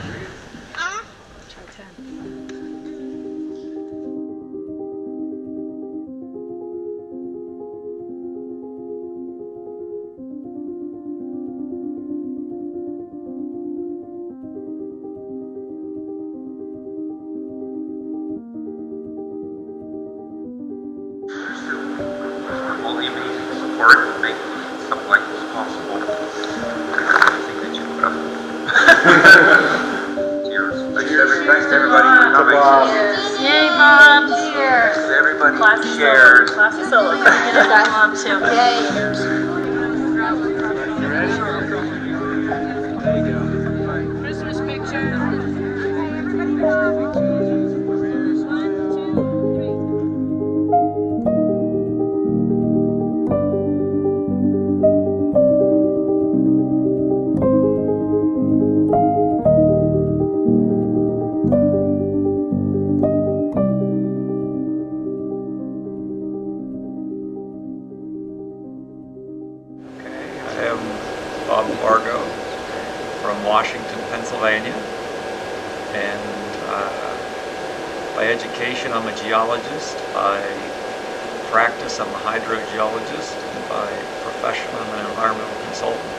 All the amazing support to make something like this possible. Everything that you put up. Cheers. Thanks to everybody for coming. Cheers. Yay, Bob. Cheers. To everybody who Classy shared. solo. Classy solo. Get it done, Mom, too. Christmas picture. I am Bob Fargo from Washington, Pennsylvania, and by education I'm a geologist, by practice I'm a hydrogeologist, and by profession I'm an environmental consultant.